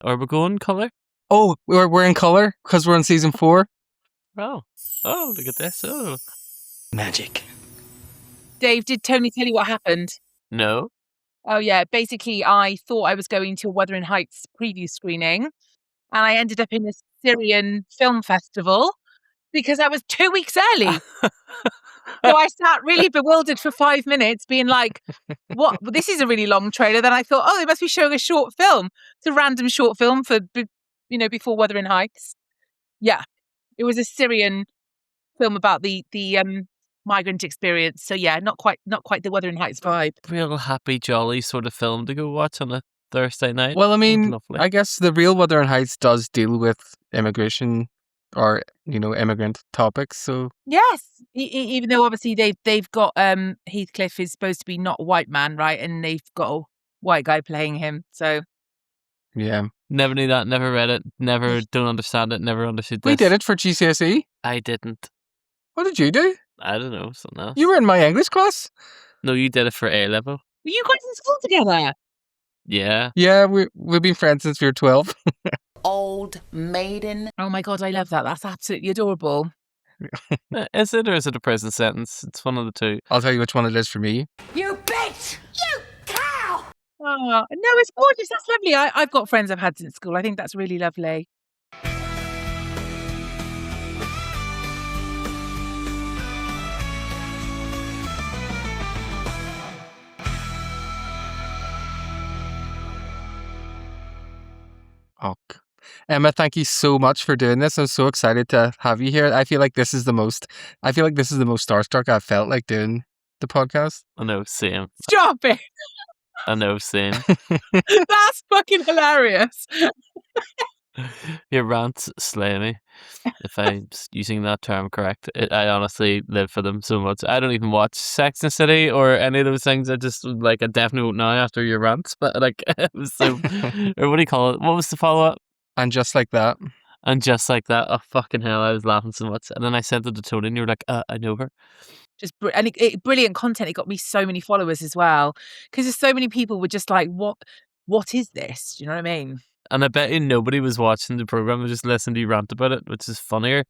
Are we going colour? Oh, we're in colour because we're on season 4. Oh, look at this. Oh, Magic. Dave, did Tony tell you what happened? no. Oh, yeah. Basically, I thought I was going to a Wuthering Heights preview screening, and I ended up in a Syrian film festival because I was 2 weeks early. So I sat really bewildered for 5 minutes being like, what? This is a really long trailer. Then I thought, oh, they must be showing a short film. It's a random short film for, before Wuthering Heights. Yeah. It was a Syrian film about the migrant experience. So yeah, not quite the Wuthering Heights vibe. Real happy, jolly sort of film to go watch on a Thursday night. Well, I mean, Lovely. I guess the real Wuthering Heights does deal with immigration or, immigrant topics. So Yes, even though obviously they've got Heathcliff is supposed to be not a white man, right? And they've got a white guy playing him. So yeah, Never knew that, never read it, don't understand it, never understood this. we did it for GCSE. I didn't. What did you do? I don't know, something else. You were in my English class. No, you did it for A-level. were you guys in school together? Yeah. Yeah, we've been friends since we were 12. Old maiden. Oh my God, I love that. That's absolutely adorable. Is it, or is it a prison sentence? It's one of the two. I'll tell you which one it is for me. You bitch! You cow! Oh, no, it's gorgeous. That's lovely. I've got friends I've had since school. I think that's really lovely. Oh, Emma, thank you so much for doing this. I'm so excited to have you here. I feel like this is the most starstruck I've felt like doing the podcast. I know, same. Stop it. I know, same. That's fucking hilarious. Your rants slay me. If I'm using that term correct, I honestly live for them so much. I don't even watch Sex and the City or any of those things. I just I definitely won't now after your rants. But it was so, or what do you call it? What was the follow up? And just like that. And just like that. Oh fucking hell! I was laughing so much, and then I sent it to Tony, and you were like, "I know her." Just brilliant content. It got me so many followers as well because there's so many people were just like, what is this? Do you know what I mean? And I bet you nobody was watching the program; they just listened to you rant about it, which is funnier.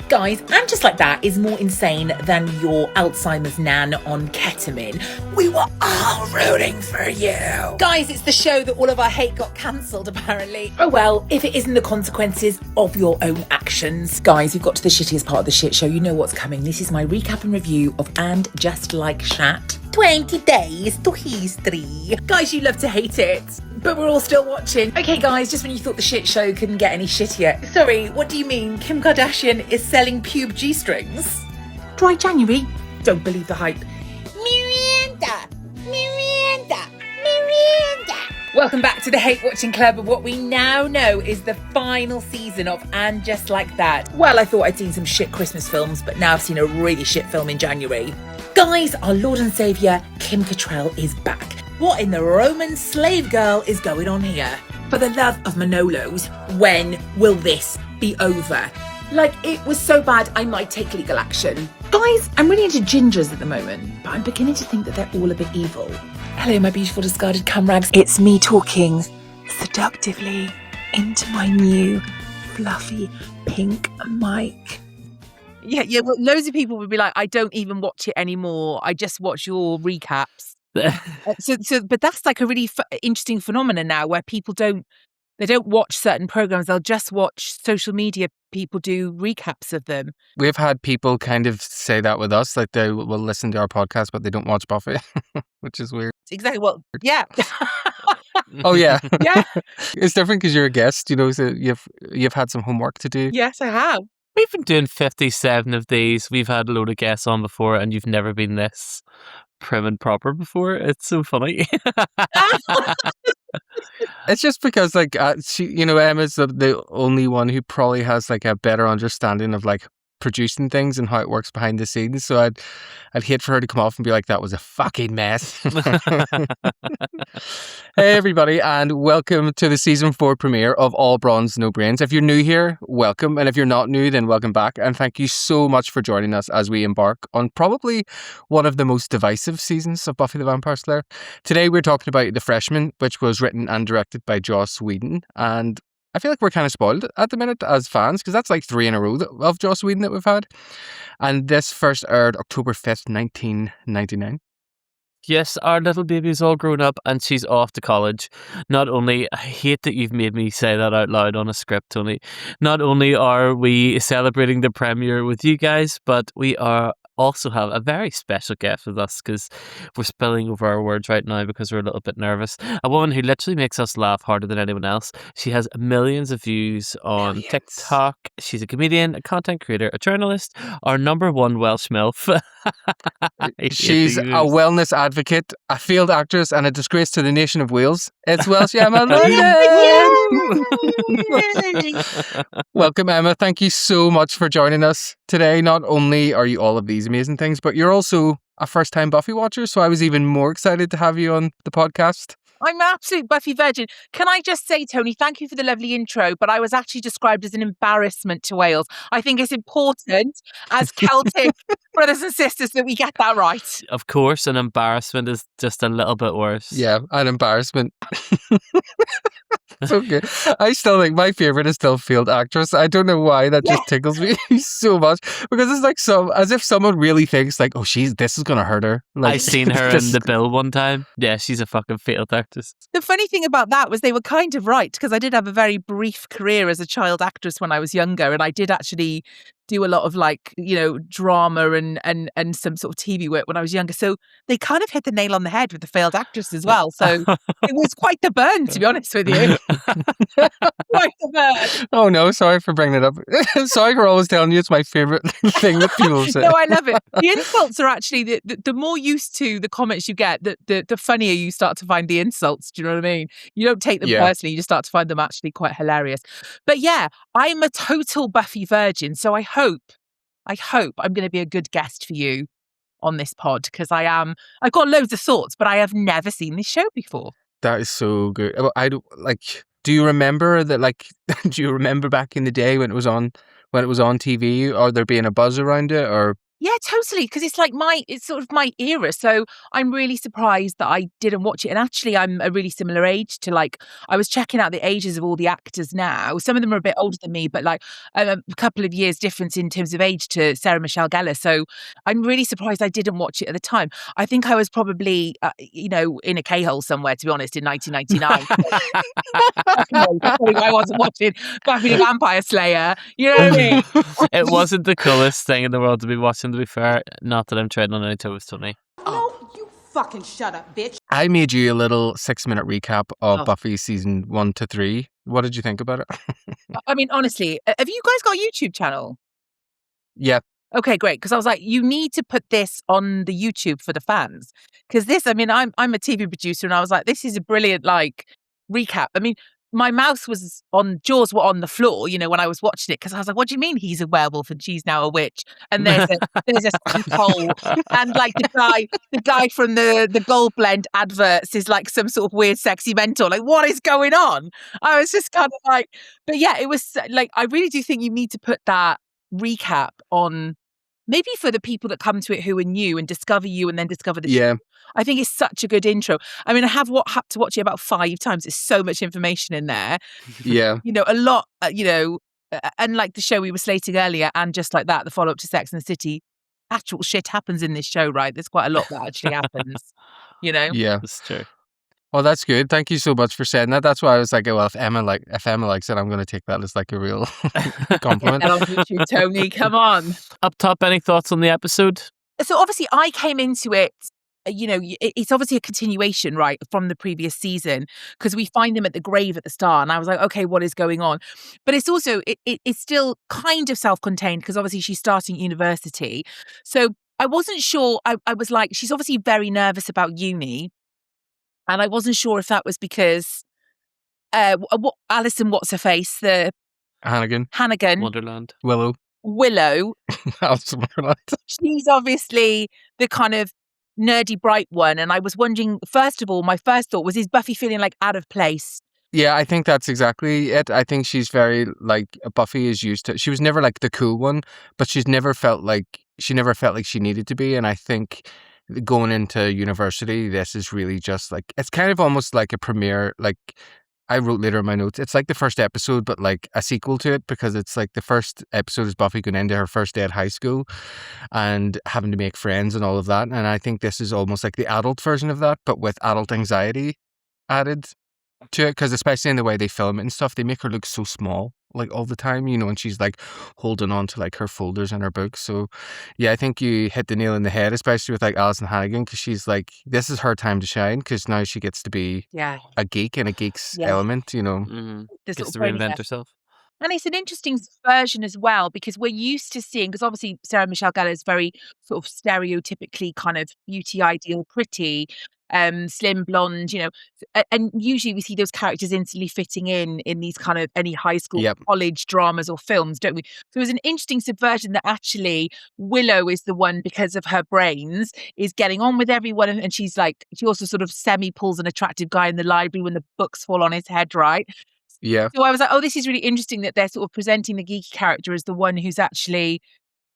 Guys, and just like that is more insane than your Alzheimer's nan on ketamine. We were all rooting for you. Guys, it's the show that all of our hate got cancelled, apparently. Oh well, if it isn't the consequences of your own actions. Guys, we've got to the shittiest part of the shit show. You know what's coming. This is my recap and review of And Just Like Shat. 20 days to history. Guys, you love to hate it, but we're all still watching. Okay, guys, just when you thought the shit show couldn't get any shittier. Sorry, what do you mean? Kim Kardashian is selling pube G-strings? Dry January? Don't believe the hype. Miranda! Welcome back to the Hate Watching Club of what we now know is the final season of And Just Like That. Well, I thought I'd seen some shit Christmas films, but now I've seen a really shit film in January. Guys, our Lord and Saviour, Kim Cattrall, is back. What in the Roman slave girl is going on here? For the love of Manolos, when will this be over? Like, it was so bad I might take legal action. Guys, I'm really into gingers at the moment, but I'm beginning to think that they're all a bit evil. Hello, my beautiful discarded cumrags. It's me talking seductively into my new fluffy pink mic. Yeah. Well, loads of people would be like, I don't even watch it anymore. I just watch your recaps. But that's like a really interesting phenomenon now, where people don't watch certain programs. They'll just watch social media people do recaps of them. We've had people kind of say that with us, like they will listen to our podcast, but they don't watch Buffy, which is weird. Exactly. Well, yeah. Oh yeah, Yeah. It's different because you're a guest, so you've had some homework to do. Yes, I have. We've been doing 57 of these. We've had a load of guests on before, and you've never been this prim and proper before. It's so funny. It's just because she, Emma's the only one who probably has like a better understanding of like producing things and how it works behind the scenes. So I'd hate for her to come off and be like, that was a fucking mess. Hey everybody, and welcome to the season 4 premiere of All Bronze No Brains. If you're new here, welcome, and if you're not new, then welcome back, and thank you so much for joining us as we embark on probably one of the most divisive seasons of Buffy the Vampire Slayer. Today we're talking about The Freshman, which was written and directed by Joss Whedon, and I feel like we're kind of spoiled at the minute as fans, because that's like 3 in a row of Joss Whedon that we've had. And this first aired October 5th, 1999. Yes, our little baby's all grown up and she's off to college. Not only, I hate that you've made me say that out loud on a script, Tony. Not only are we celebrating the premiere with you guys, but we also have a very special guest with us, because we're spilling over our words right now because we're a little bit nervous. A woman who literally makes us laugh harder than anyone else. She has millions of views on TikTok. She's a comedian, a content creator, a journalist, our number one Welsh MILF. She's a wellness advocate, a failed actress, and a disgrace to the nation of Wales. It's WelshEmmaLDN! Welcome, Emma. Thank you so much for joining us today. Not only are you all of these amazing things, but you're also a first-time Buffy watcher, so I was even more excited to have you on the podcast. I'm an absolute Buffy virgin. Can I just say, Tony, thank you for the lovely intro, but I was actually described as an embarrassment to Wales. I think it's important as Celtic brothers and sisters that we get that right. Of course, an embarrassment is just a little bit worse. Yeah, an embarrassment. So good. I still think my favourite is still failed actress. I don't know why, that just tickles me so much, because it's like as if someone really thinks like, oh, this is gonna hurt her. Like, I seen her in the bill one time. Yeah, she's a fucking failed actress. The funny thing about that was they were kind of right, because I did have a very brief career as a child actress when I was younger, and I did actually do a lot of drama and some sort of TV work when I was younger. So they kind of hit the nail on the head with the failed actress as well. So it was quite the burn, to be honest with you. Quite the burn. Oh no, sorry for bringing it up. Sorry for always telling you it's my favourite thing that people say. No, I love it. The insults are actually, the more used to the comments you get, the funnier you start to find the insults. Do you know what I mean? You don't take them personally, you just start to find them actually quite hilarious. But yeah, I'm a total Buffy virgin, so I hope I'm going to be a good guest for you on this pod, because I've got loads of thoughts, but I have never seen this show before. That is so good. Do you remember that, do you remember back in the day when it was on TV, or there being a buzz around it, or? Yeah, totally. Because it's sort of my era. So I'm really surprised that I didn't watch it. And actually, I'm a really similar age to I was checking out the ages of all the actors now. Some of them are a bit older than me, but a couple of years difference in terms of age to Sarah Michelle Gellar. So I'm really surprised I didn't watch it at the time. I think I was probably, in a K-hole somewhere, to be honest, in 1999. I wasn't watching Buffy the Vampire Slayer. You know what I mean? It wasn't the coolest thing in the world to be watching, to be fair. Not that I'm treading on any toes, Tony. No, you fucking shut up, bitch. I made you a little 6-minute recap of Buffy season 1 to 3. What did you think about it? I mean, honestly, have you guys got a YouTube channel? Yeah. Okay, great. Because I was like, you need to put this on the YouTube for the fans. Because I'm a TV producer, and I was like, this is a brilliant recap. I mean, my mouth was jaws were on the floor, when I was watching it, because I was like, what do you mean he's a werewolf and she's now a witch? And there's a hole. And the guy from the Gold Blend adverts is some sort of weird sexy mentor. What is going on? I was just kind of but yeah, it was I really do think you need to put that recap on, maybe for the people that come to it who are new and discover you and then discover the show. I think it's such a good intro. I mean, I have had to watch it about 5 times. There's so much information in there. Yeah. A lot, and the show we were slating earlier, and just like that, the follow-up to Sex and the City, actual shit happens in this show, right? There's quite a lot that actually happens, Yeah. That's true. Well, that's good. Thank you so much for saying that. That's why I was like, well, if Emma likes it, I'm going to take that as a real compliment. And on YouTube, Tony, come on. Up top, any thoughts on the episode? So obviously I came into it, it's obviously a continuation, right, from the previous season, because we find them at the grave at the start, and I was like, okay, what is going on? But it's also, it's still kind of self-contained, because obviously she's starting university. So I wasn't sure, I was like, she's obviously very nervous about uni, and I wasn't sure if that was because Alison, what's her face? The Hannigan. Wonderland. Willow. Willow, Alice in Wonderland. she's obviously the kind of nerdy, bright one. And I was wondering, first of all, my first thought was, is Buffy feeling like out of place? Yeah, I think that's exactly it. I think she's very like Buffy is used to. She was never like the cool one, but she never felt like she needed to be. And I think going into university, this is really just like it's kind of almost like a premiere. Like I wrote later in my notes, it's like the first episode, but like a sequel to it because it's like the first episode is Buffy going into her first day at high school and having to make friends and all of that. And I think this is almost like the adult version of that, but with adult anxiety added to it, because especially in the way they film it and stuff, they make her look so small like all the time, you know, and she's like holding on to like her folders and her books. So yeah, I think you hit the nail in the head, especially with like Alison Hannigan, because she's like, this is her time to shine, because now she gets to be a geek and a geek's element, you know. Gets to reinvent herself. And it's an interesting version as well, because we're used to seeing, because obviously Sarah Michelle Gellar is very sort of stereotypically kind of beauty ideal, pretty, slim, blonde, you know, and usually we see those characters instantly fitting in these kind of any high school, college dramas or films, don't we? So it was an interesting subversion that actually Willow is the one, because of her brains, is getting on with everyone, and she's like, she also sort of semi pulls an attractive guy in the library when the books fall on his head, right? Yeah. So I was like, oh, this is really interesting that they're sort of presenting the geeky character as the one who's actually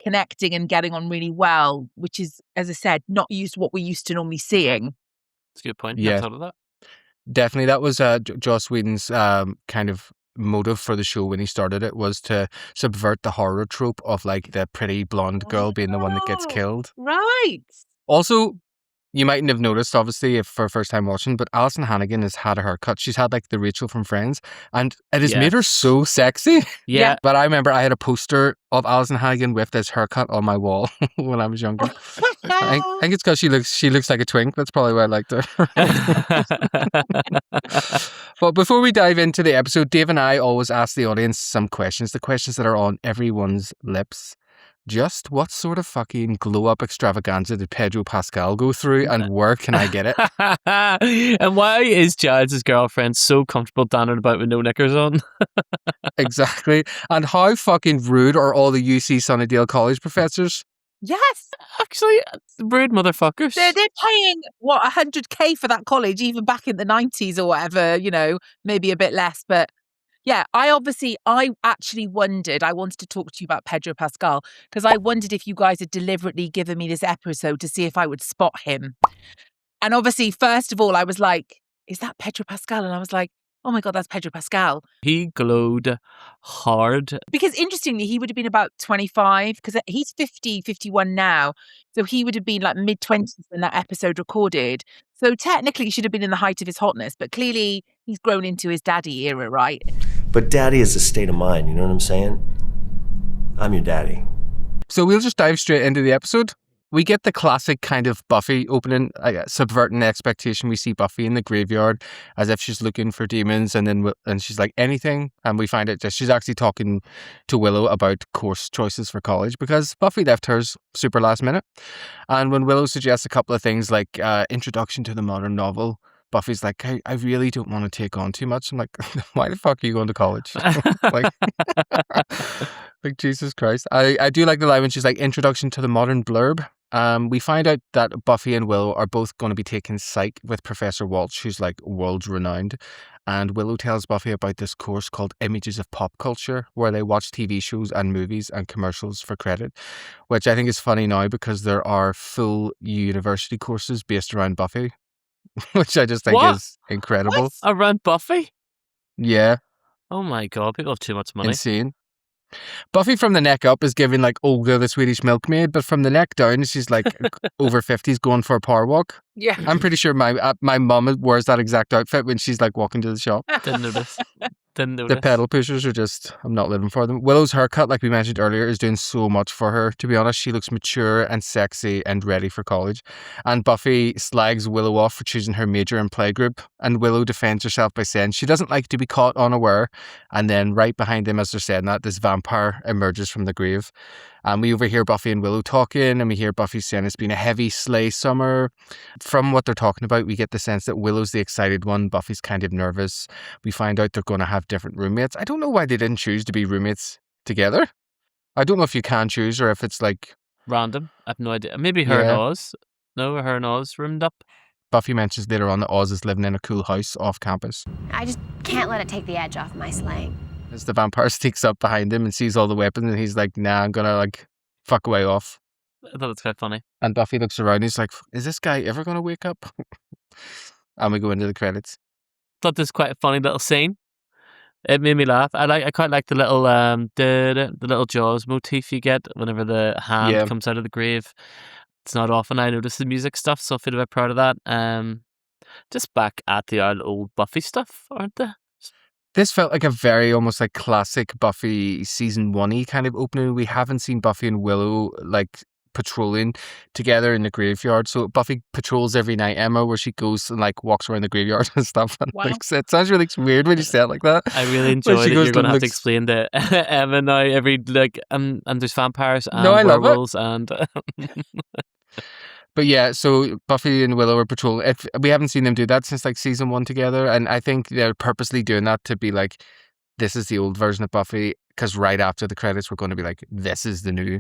connecting and getting on really well, which is, as I said, not what we're used to normally seeing. That's a good point. Yeah. Never thought of that. Definitely. That was Joss Whedon's kind of motive for the show when he started it, was to subvert the horror trope of like the pretty blonde girl being the one that gets killed. Right. Also, you mightn't have noticed, obviously, if for first time watching, but Alison Hannigan has had a haircut. She's had like the Rachel from Friends, and it has made her so sexy. Yeah. But I remember I had a poster of Alison Hannigan with this haircut on my wall when I was younger. I think it's because she looks like a twink. That's probably why I liked her. But before we dive into the episode, Dave and I always ask the audience some questions, the questions that are on everyone's lips. Just what sort of fucking glow-up extravaganza did Pedro Pascal go through, and where can I get it? And why is Giles' girlfriend so comfortable dancing about with no knickers on? Exactly. And how fucking rude are all the UC Sunnydale College professors? Yes. Actually, rude motherfuckers. They're paying, what, 100k for that college, even back in the 90s or whatever, you know, maybe a bit less, but... Yeah, I actually wondered, I wanted to talk to you about Pedro Pascal, because I wondered if you guys had deliberately given me this episode to see if I would spot him. And obviously, first of all, I was like, is that Pedro Pascal? And I was like, oh my God, that's Pedro Pascal. He glowed hard. Because interestingly, he would have been about 25, because he's 51 now. So he would have been like mid-20s when that episode recorded. So technically, he should have been in the height of his hotness. But clearly, he's grown into his daddy era, right? But daddy is a state of mind, you know what I'm saying? I'm your daddy. So we'll just dive straight into the episode. We get the classic kind of Buffy opening, subverting the expectation. We see Buffy in the graveyard as if she's looking for demons, and she's like, anything? And we find out that she's actually talking to Willow about course choices for college, because Buffy left hers super last minute. And when Willow suggests a couple of things like introduction to the modern novel, Buffy's like, I really don't want to take on too much. I'm like, why the fuck are you going to college? Like, Jesus Christ. I do like the line when she's like, introduction to the modern blurb. We find out that Buffy and Willow are both going to be taking psych with Professor Walsh, who's like world renowned. And Willow tells Buffy about this course called Images of Pop Culture, where they watch TV shows and movies and commercials for credit, which I think is funny now because there are full university courses based around Buffy, which I just think is incredible. What? Around Buffy? Yeah. Oh my God, people have too much money. Insane. Buffy from the neck up is giving like Olga the Swedish milkmaid, but from the neck down, she's like over 50s going for a power walk. Yeah. I'm pretty sure my mum wears that exact outfit when she's like walking to the shop. Didn't notice. The pedal pushers are just, I'm not living for them. Willow's haircut, like we mentioned earlier, is doing so much for her. To be honest, she looks mature and sexy and ready for college. And Buffy slags Willow off for choosing her major in playgroup. And Willow defends herself by saying she doesn't like to be caught unaware. And then right behind them, as they're saying that, this vampire emerges from the grave. And we overhear Buffy and Willow talking, and we hear Buffy saying it's been a heavy sleigh summer. From what they're talking about, we get the sense that Willow's the excited one, Buffy's kind of nervous. We find out they're going to have different roommates. I don't know why they didn't choose to be roommates together. I don't know if you can choose or if it's like Random. I have no idea. Maybe her and Yeah. Oz. No, her and Oz roomed up. Buffy mentions later on that Oz is living in a cool house off campus. I just can't let it take the edge off my slaying. As the vampire sneaks up behind him and sees all the weapons, and he's like, "Nah, I'm gonna like fuck away off." I thought it's quite funny. And Buffy looks around, and he's like, "Is this guy ever gonna wake up?" And we go into the credits. Thought this was quite a funny little scene. It made me laugh. I quite like the little the little Jaws motif you get whenever the hand Yeah. comes out of the grave. It's not often I notice the music stuff, so I feel a bit proud of that. Just back at the old Buffy stuff, aren't they? This felt like a very almost like classic Buffy season 1-y kind of opening. We haven't seen Buffy and Willow like patrolling together in the graveyard. So Buffy patrols every night, Emma, where she goes and like walks around the graveyard and stuff. And Wow. like, it sounds really weird when you say it like that. I really When enjoy she that goes you're going to have to looks- explain to Emma now every and there's vampires and No, I love it. werewolves and But yeah, so Buffy and Willow are patrolling. If we haven't seen them do that since like season 1 together, and I think they're purposely doing that to be like, this is the old version of Buffy, because right after the credits, we're going to be like, this is the new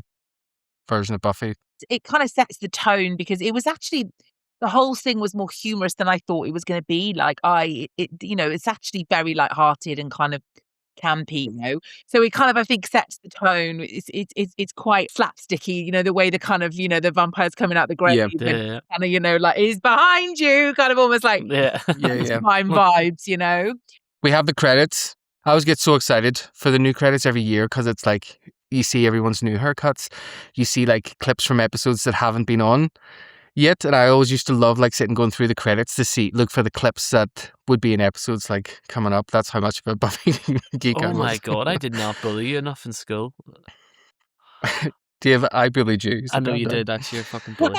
version of Buffy. It kind of sets the tone because it was actually the whole thing was more humorous than I thought it was going to be. Like it's actually very light-hearted and kind of campy, So it kind of I think sets the tone. It's quite slapsticky, the way the kind of the vampires coming out the grave, Yeah. yeah, kind of like he's behind you, kind of almost like yeah. Yeah. time vibes. We have the credits. I always get so excited for the new credits every year because it's like you see everyone's new haircuts. You see like clips from episodes that haven't been on yet. And I always used to love like sitting going through the credits to look for the clips that would be in episodes like coming up. That's how much of a Buffy geek I Oh was. my god, I did not bully you enough in school. Dave, I bullied you. I know you did. Actually, you're a fucking bully.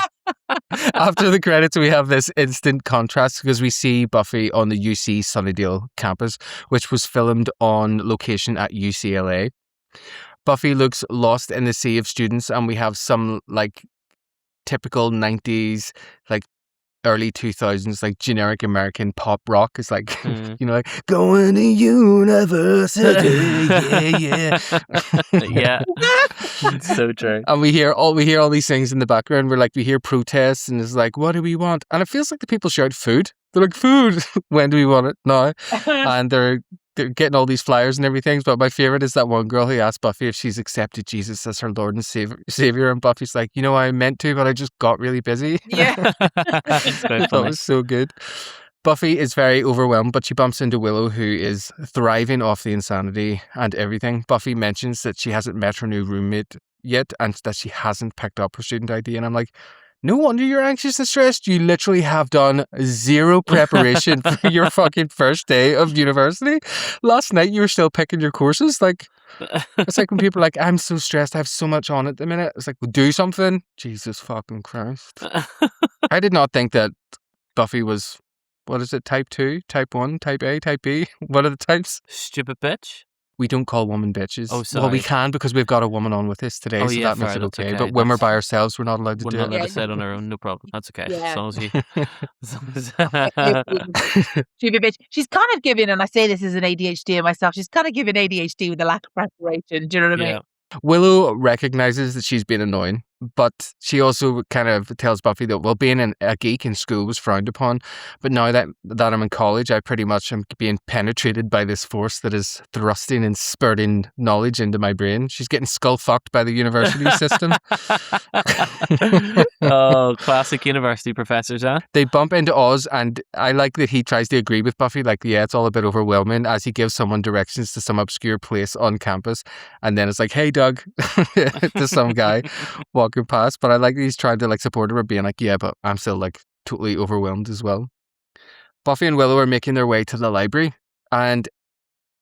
After the credits, we have this instant contrast because we see Buffy on the UC Sunnydale campus, which was filmed on location at UCLA. Buffy looks lost in the sea of students, and we have some like typical 90s, like early 2000s, like generic American pop rock. It's like, like going to university, yeah. Yeah. It's so true. And we hear all these things in the background. We hear protests, and it's like, what do we want? And it feels like the people shout food. They're like, food. When do we want it? Now. And they're getting all these flyers and everything. But my favorite is that one girl who asked Buffy if she's accepted Jesus as her Lord and Savior. And Buffy's like, I meant to, but I just got really busy. Yeah. It's quite That funny. was so good. Buffy is very overwhelmed, but she bumps into Willow, who is thriving off the insanity and everything. Buffy mentions that she hasn't met her new roommate yet and that she hasn't picked up her student ID. And I'm like, no wonder you're anxious and stressed. You literally have done zero preparation for your fucking first day of university. Last night you were still picking your courses. Like, it's like when people are like, I'm so stressed, I have so much on at the minute. It's like, well, do something. Jesus fucking Christ. I did not think that Buffy was, what is it, type 2, type 1, type A, type B? What are the types? Stupid bitch. We don't call women bitches. Oh, Well, we sorry. can because we've got a woman on with us today, Oh, so yeah, that makes fair, it that's okay. okay. But when we're by That's- ourselves, we're not allowed to We're do not it. allowed Yeah. to say it on our own. No problem. That's okay. Yeah. As long as you. Stupid bitch. She's kind of giving, and I say this as an ADHD myself, she's kind of giving ADHD with a lack of preparation. Do you know what I mean? Yeah. Willow recognizes that she's been annoying, but she also kind of tells Buffy that, well, being a geek in school was frowned upon. But now that I'm in college, I pretty much am being penetrated by this force that is thrusting and spurting knowledge into my brain. She's getting skull fucked by the university system. Oh, classic university professors, huh? They bump into Oz, and I like that he tries to agree with Buffy, like, yeah, it's all a bit overwhelming, as he gives someone directions to some obscure place on campus, and then it's like, hey, Doug, to some guy walking past. But I like that he's trying to like support her, being like, yeah, but I'm still like totally overwhelmed as well. Buffy and Willow are making their way to the library, and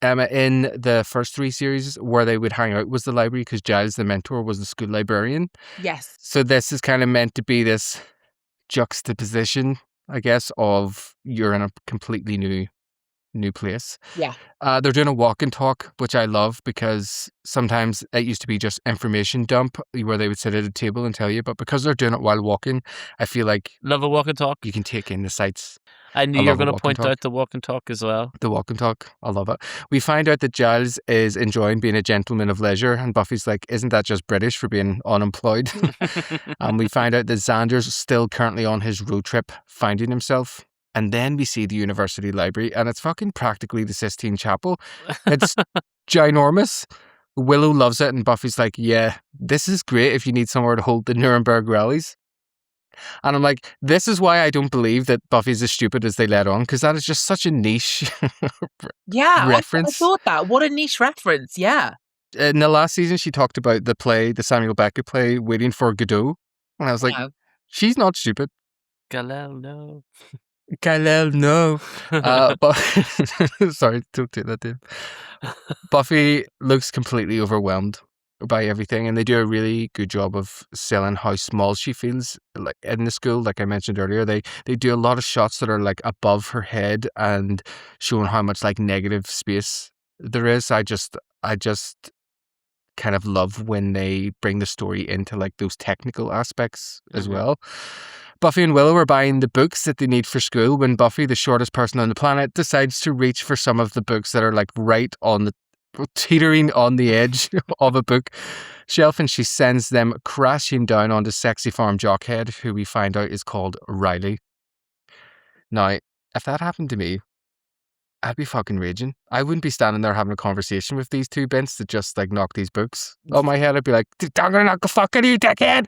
Emma, in the first 3 series, where they would hang out was the library because Giles, the mentor, was the school librarian. Yes. So this is kind of meant to be this juxtaposition, I guess, of you're in a completely new place. Yeah. They're doing a walk and talk, which I love because sometimes it used to be just information dump where they would sit at a table and tell you, but because they're doing it while walking, I feel like Love a walk and talk. you can take in the sights. I knew I you were love a going to walk and point out the walk and talk as well. The walk and talk. I love it. We find out that Giles is enjoying being a gentleman of leisure, and Buffy's like, isn't that just British for being unemployed? And we find out that Xander's still currently on his road trip, finding himself. And then we see the university library, and it's fucking practically the Sistine Chapel. It's ginormous. Willow loves it, and Buffy's like, yeah, this is great if you need somewhere to hold the Nuremberg rallies. And I'm like, this is why I don't believe that Buffy's as stupid as they let on, because that is just such a niche reference. I thought that. What a niche reference, yeah. In the last season, she talked about the play, the Samuel Beckett play, Waiting for Godot. And I was like, she's not stupid. Galel, no. Galel, no. But sorry, don't do that, dude. Buffy looks completely overwhelmed by everything, and they do a really good job of selling how small she feels like in the school. Like I mentioned earlier, they do a lot of shots that are like above her head and showing how much like negative space there is. I just kind of love when they bring the story into like those technical aspects as well. Buffy and Willow are buying the books that they need for school when Buffy, the shortest person on the planet, decides to reach for some of the books that are like right on the teetering on the edge of a book shelf, and she sends them crashing down onto Sexy Farm Jockhead, who we find out is called Riley. Now, if that happened to me, I'd be fucking raging. I wouldn't be standing there having a conversation with these two bents that just like knock these books on my head. I'd be like, I'm gonna knock the fuck out of you, dickhead!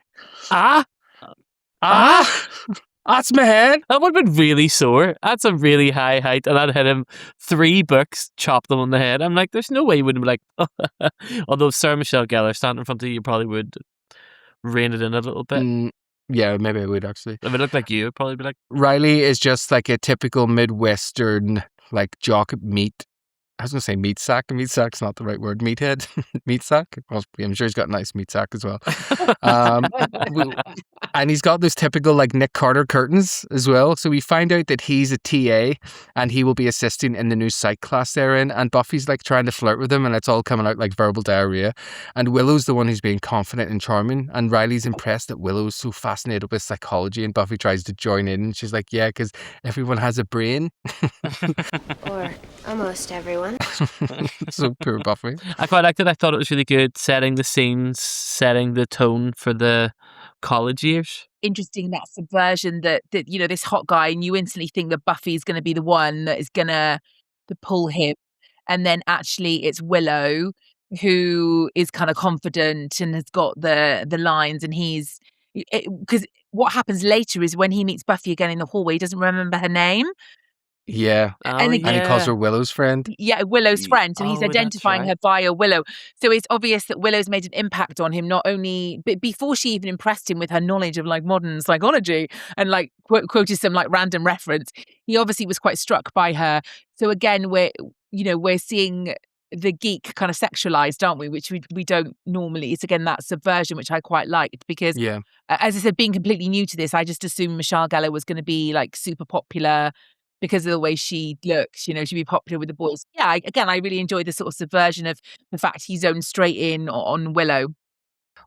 That's my head. That would have been really sore. That's a really high height, and I'd hit him 3 books, chopped them on the head. I'm like, there's no way you wouldn't be like, although Sarah Michelle Gellar standing in front of you, you probably would rein it in a little bit. Yeah, maybe I would actually. If it looked like you, it'd probably be like... Riley is just like a typical Midwestern, like jock meat. I was going to say meat sack. Meat sack's not the right word. Meathead. Meat sack. I'm sure he's got a nice meat sack as well. And he's got those typical like Nick Carter curtains as well. So we find out that he's a TA and he will be assisting in the new psych class they're in. And Buffy's like trying to flirt with him, and it's all coming out like verbal diarrhea. And Willow's the one who's being confident and charming. And Riley's impressed that Willow's so fascinated with psychology, and Buffy tries to join in. And she's like, yeah, because everyone has a brain. Or almost everyone. So poor Buffy. I quite liked it. I thought it was really good, setting the scenes, setting the tone for the college years. Interesting, that subversion that you know, this hot guy, and you instantly think that Buffy is going to be the one that is going to pull him, and then actually it's Willow who is kind of confident and has got the lines, and he's because what happens later is when he meets Buffy again in the hallway, he doesn't remember her name. Yeah. And he calls her Willow's friend. Yeah, Willow's friend. So he's identifying her via Willow. So it's obvious that Willow's made an impact on him, not only but before she even impressed him with her knowledge of like modern psychology and like quoted some like random reference. He obviously was quite struck by her. So again, we're seeing the geek kind of sexualized, aren't we? Which we don't normally. It's again that subversion, which I quite liked because, as I said, being completely new to this, I just assumed Michelle Gellar was going to be like super popular because of the way she looks, you know, she'd be popular with the boys. Yeah, again, I really enjoyed the sort of subversion of the fact he's zoned straight in on Willow.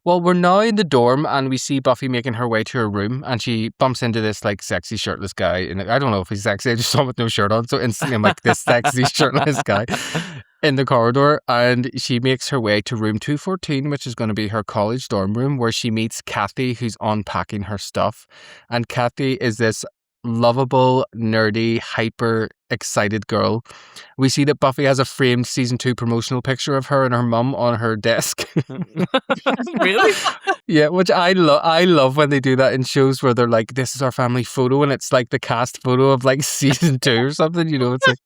Well, we're now in the dorm and we see Buffy making her way to her room, and she bumps into this like sexy shirtless guy. And I don't know if he's sexy, I just saw him with no shirt on. So instantly I'm like, this sexy shirtless guy in the corridor. And she makes her way to room 214, which is going to be her college dorm room, where she meets Kathy, who's unpacking her stuff. And Kathy is this lovable, nerdy, hyper excited girl. We see that Buffy has a framed season 2 promotional picture of her and her mum on her desk. Really? Yeah, which I love when they do that in shows where they're like, this is our family photo, and it's like the cast photo of like season 2 or something, you know. It's like,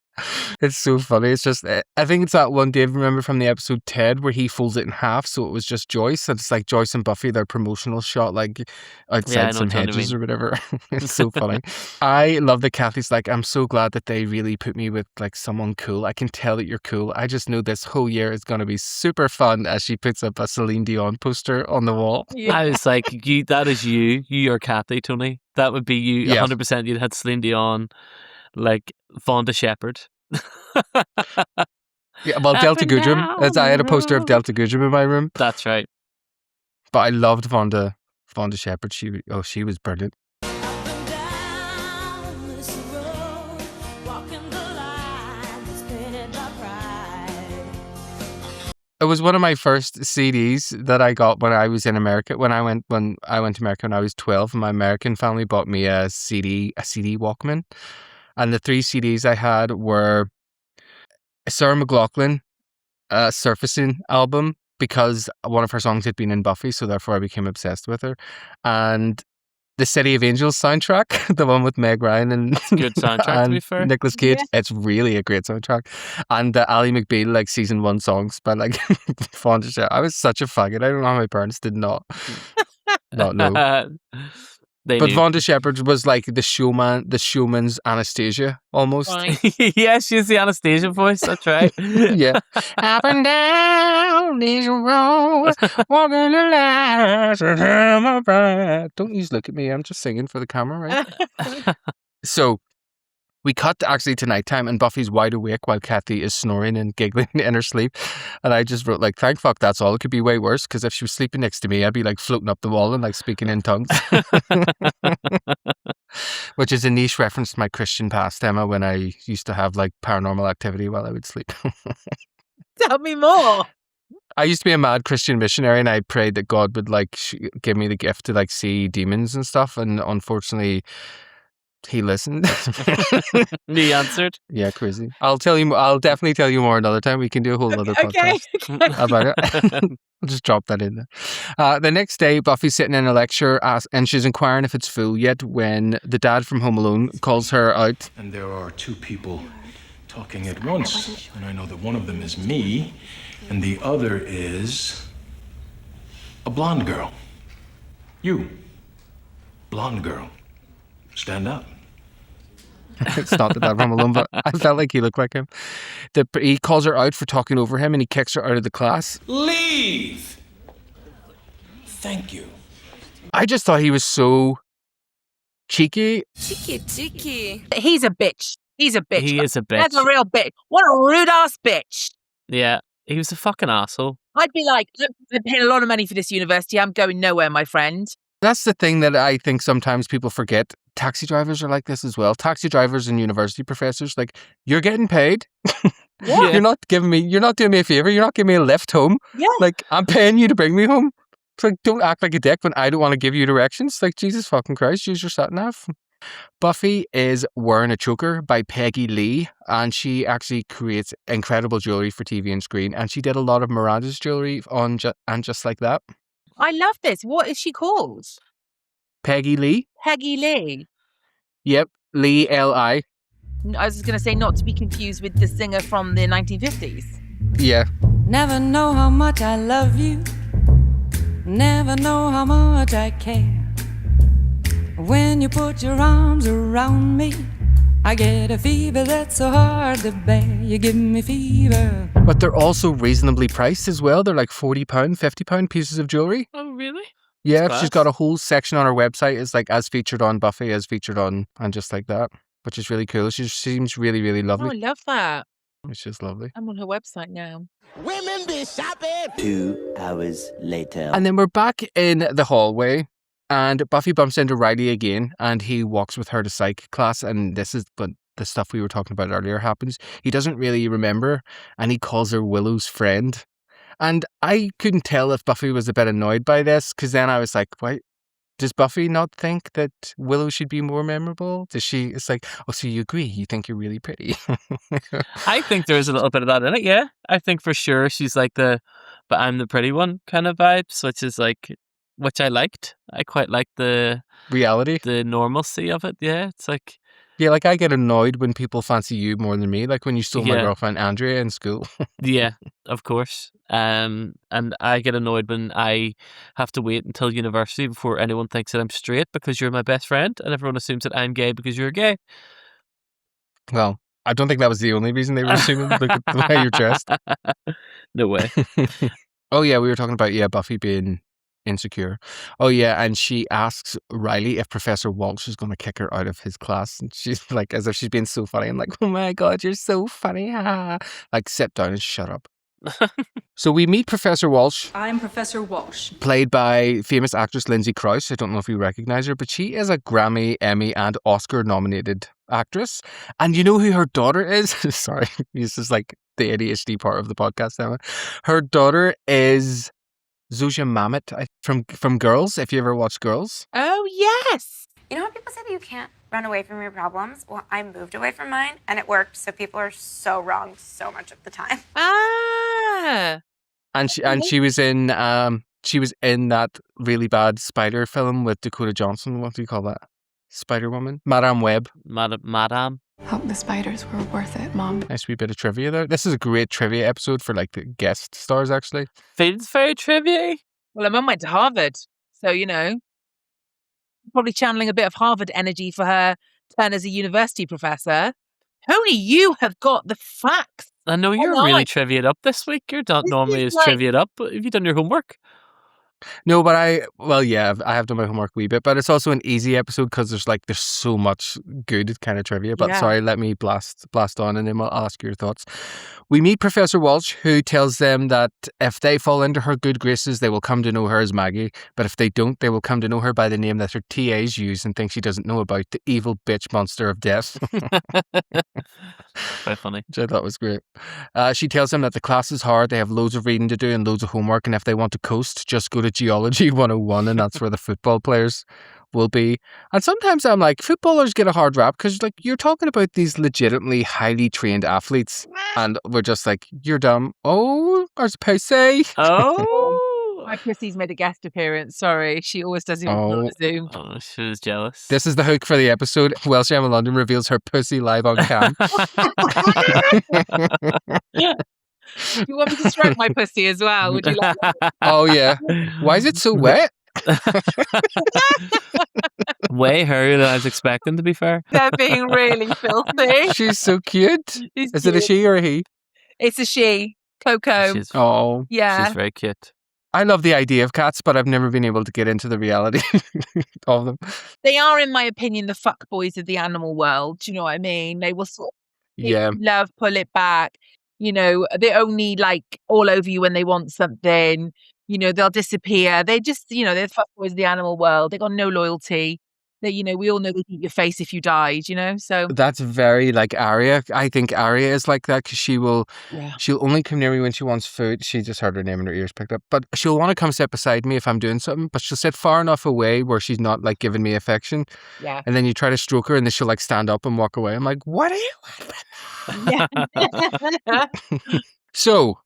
it's so funny. It's just, I think it's that one Dave, remember from the episode Ted, where he folds it in half, so it was just Joyce, and it's like Joyce and Buffy, their promotional shot like outside some hedges or whatever. It's so funny. I love that Kathy's like, I'm so glad that they really put me with like someone cool. I can tell that you're cool. I just know this whole year is going to be super fun, as she puts up a Celine Dion poster on the wall. I was like, that is you. You are Kathy, Tony. That would be you. 100%. You'd had Celine Dion, like Vonda Shepherd. Yeah, well, Delta Goodrem. I had a poster of Delta Goodrem in my room. That's right. But I loved Vonda Shepherd. She was brilliant. It was one of my first CDs that I got when I was in America. When I went to America when I was 12, and my American family bought me a CD Walkman. And the 3 CDs I had were Sarah McLachlan Surfacing album, because one of her songs had been in Buffy, so therefore I became obsessed with her. And the City of Angels soundtrack, the one with Meg Ryan and, It's a good soundtrack, to be fair. Nicolas Cage. Yeah. It's really a great soundtrack. And the Ally McBeal, like, season 1 songs by, like, Fonda Shell. I was such a faggot. I don't know how my parents did not know. They But knew. Vonda Shepard was like the showman's Anastasia, almost. Right. Yeah, she's the Anastasia voice. That's right. Yeah. Up and down this road, walking the last of my bride. Don't you just look at me. I'm just singing for the camera, right? So we cut actually to nighttime, and Buffy's wide awake while Kathy is snoring and giggling in her sleep. And I just wrote, like, thank fuck that's all. It could be way worse, because if she was sleeping next to me, I'd be like floating up the wall and like speaking in tongues. Which is a niche reference to my Christian past, Emma, when I used to have like paranormal activity while I would sleep. Tell me more. I used to be a mad Christian missionary, and I prayed that God would like give me the gift to like see demons and stuff. And unfortunately, he listened. He answered. Yeah, crazy. I'll definitely tell you more another time. We can do a whole other podcast about it. I'll just drop that in there. The next day, Buffy's sitting in a lecture and she's inquiring if it's full yet when the dad from Home Alone calls her out. And there are 2 people talking at once. And I know that one of them is me, and the other is a blonde girl. You. Blonde girl. Stand up. It's not the dad from Home Alone, but I felt like he looked like him. He calls her out for talking over him, and he kicks her out of the class. Leave! Thank you. I just thought he was so cheeky. Cheeky. He's a bitch. He's a bitch. He is a bitch. That's a real bitch. What a rude ass bitch. Yeah, he was a fucking asshole. I'd be like, look, I'm paying a lot of money for this university. I'm going nowhere, my friend. That's the thing that I think sometimes people forget. Taxi drivers are like this as well. Taxi drivers and university professors, like, you're getting paid. Yeah. You're not doing me a favor. You're not giving me a lift home. Yeah. Like, I'm paying you to bring me home. It's like, don't act like a dick when I don't want to give you directions. Like, Jesus fucking Christ, use your sat nav. Buffy is wearing a choker by Peggy Lee, and she actually creates incredible jewelry for TV and screen. And she did a lot of Miranda's jewelry on And Just Like That. I love this. What is she called? Peggy Lee. Peggy Lee. Yep, Lee L.I. I was going to say not to be confused with the singer from the 1950s. Yeah. Never know how much I love you. Never know how much I care. When you put your arms around me, I get a fever that's so hard to bear. You give me fever. But they're also reasonably priced as well. They're like £40, £50 pieces of jewelry. Oh, really? Yeah, That's she's got a whole section on her website. It's like as featured on Buffy, as featured on And Just Like That, which is really cool. She seems really, really Oh, I lovely. love that. It's just lovely. I'm on her website now. Women be shopping. 2 hours later. And then we're back in the hallway, and Buffy bumps into Riley again, and he walks with her to psych class. And this is when the stuff we were talking about earlier happens. He doesn't really remember, and he calls her Willow's friend. And I couldn't tell if Buffy was a bit annoyed by this, because then I was like, why? Does Buffy not think that Willow should be more memorable? Does she? It's like, oh, so you agree? You think you're really pretty? I think there's a little bit of that in it, yeah. I think for sure she's like but I'm the pretty one kind of vibes, which I liked. I quite like the Reality? the normalcy of it, yeah. It's like, Yeah, like I get annoyed when people fancy you more than me. Like when you stole my Yeah. girlfriend Andrea in school. yeah, of course. And I get annoyed when I have to wait until university before anyone thinks that I'm straight because you're my best friend, and everyone assumes that I'm gay because you're gay. Well, I don't think that was the only reason they were assuming. Look at the way you're dressed. No way. Oh yeah, we were talking about Buffy being insecure. Oh yeah, and she asks Riley if Professor Walsh is going to kick her out of his class, and she's like, as if she's being so funny. I'm like, oh my god, you're so funny. Like, sit down and shut up. So we meet Professor Walsh, I'm Professor Walsh. played by famous actress Lindsay Krause. I don't know if you recognize her, but she is a Grammy, Emmy, and Oscar nominated actress. And you know who her daughter is? Sorry, this is like the ADHD part of the podcast, Emma. Her daughter is Zosia Mamet from Girls, if you ever watched Girls. Oh, yes. You know how people say that you can't run away from your problems? Well, I moved away from mine, and it worked. So people are so wrong so much of the time. Ah. And she was in that really bad spider film with Dakota Johnson. What do you call that? Spider Woman? Madame Web. Madame. Hope the spiders were worth it, Mom. Nice wee bit of trivia there. This is a great trivia episode for like the guest stars, actually. Feels very trivia. Well, her mum went to Harvard, so, you know, probably channeling a bit of Harvard energy for her turn as a university professor. Tony, you have got the facts. I know you're really trivia'd up this week. You're not normally as trivia'd up. Have you done your homework? No, but I have done my homework a wee bit, but it's also an easy episode because there's so much good kind of trivia. But sorry, let me blast on and then I'll ask your thoughts. We meet Professor Walsh, who tells them that if they fall into her good graces, they will come to know her as Maggie. But if they don't, they will come to know her by the name that her TAs use and think she doesn't know about, the evil bitch monster of death. Quite funny. Which I thought was great. She tells them that the class is hard, they have loads of reading to do and loads of homework, and if they want to coast, just go to Geology 101, and that's where the football players will be. And sometimes I'm like, footballers get a hard rap because like you're talking about these legitimately highly trained athletes, and we're just like, you're dumb. Oh, there's a pussy. Oh, my pussy's made a guest appearance. Sorry, she always does it on Zoom. Oh, she was jealous. This is the hook for the episode. WelshEmmaLDN reveals her pussy live on cam. You want me to stroke my pussy as well? Would you like that? Oh, yeah. Why is it so wet? Way hairier than I was expecting, to be fair. They're being really filthy. She's so cute. Is it a she or a he? It's a she. Coco. Yeah. She's very cute. I love the idea of cats, but I've never been able to get into the reality of them. They are, in my opinion, the fuckboys of the animal world. Do you know what I mean? They will sort of love, pull it back. You know, they only like all over you when they want something. You know, they'll disappear. They just, you know, they're the fuckboys of the animal world. They got no loyalty. They, you know, we all know they eat your face if you died, you know, so. That's very like Arya. I think Arya is like that because she'll only come near me when she wants food. She just heard her name and her ears picked up. But she'll want to come sit beside me if I'm doing something, but she'll sit far enough away where she's not like giving me affection. Yeah. And then you try to stroke her and then she'll like stand up and walk away. I'm like, what are you want? So,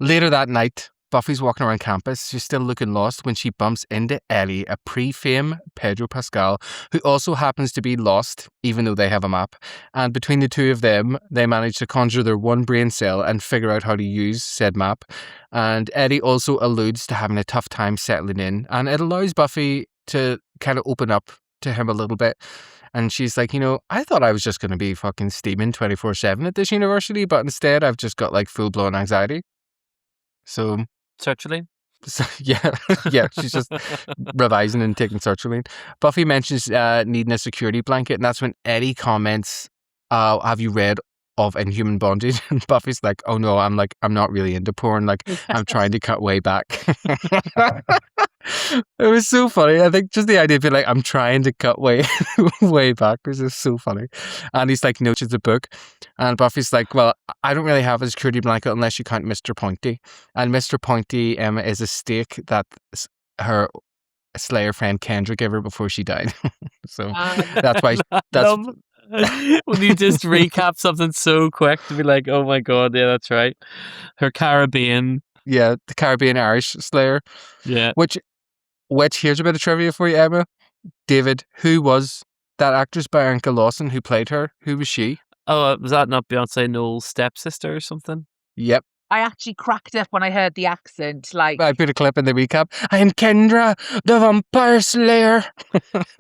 later that night, Buffy's walking around campus. She's still looking lost when she bumps into Ellie, a pre-fame Pedro Pascal, who also happens to be lost, even though they have a map. And between the two of them, they manage to conjure their one brain cell and figure out how to use said map. And Eddie also alludes to having a tough time settling in, and it allows Buffy to kind of open up to him a little bit. And she's like, you know, I thought I was just going to be fucking steaming 24/7 at this university, but instead I've just got like full-blown anxiety. So... Sertraline? So, yeah, she's just revising and taking sertraline. Buffy mentions needing a security blanket, and that's when Eddie comments, have you read of Inhuman Bondage? And Buffy's like, oh no, I'm not really into porn, like I'm trying to cut way back. It was so funny. I think just the idea of being like, I'm trying to cut way back was just so funny. And he's like, no, it's a book. And Buffy's like, well, I don't really have a security blanket unless you count Mr. Pointy. And Mr. Pointy is a steak that her Slayer friend Kendra gave her before she died. So that's why when you just recap something so quick to be like, oh my god, yeah, that's right. Her Caribbean. Yeah, the Caribbean Irish Slayer. Yeah. Which here's a bit of trivia for you, Emma. David, who was that actress Bianca Lawson who played her? Who was she? Oh, was that not Beyonce Knowles' stepsister or something? Yep. I actually cracked up when I heard the accent. Like, I put a clip in the recap. I am Kendra, the Vampire Slayer.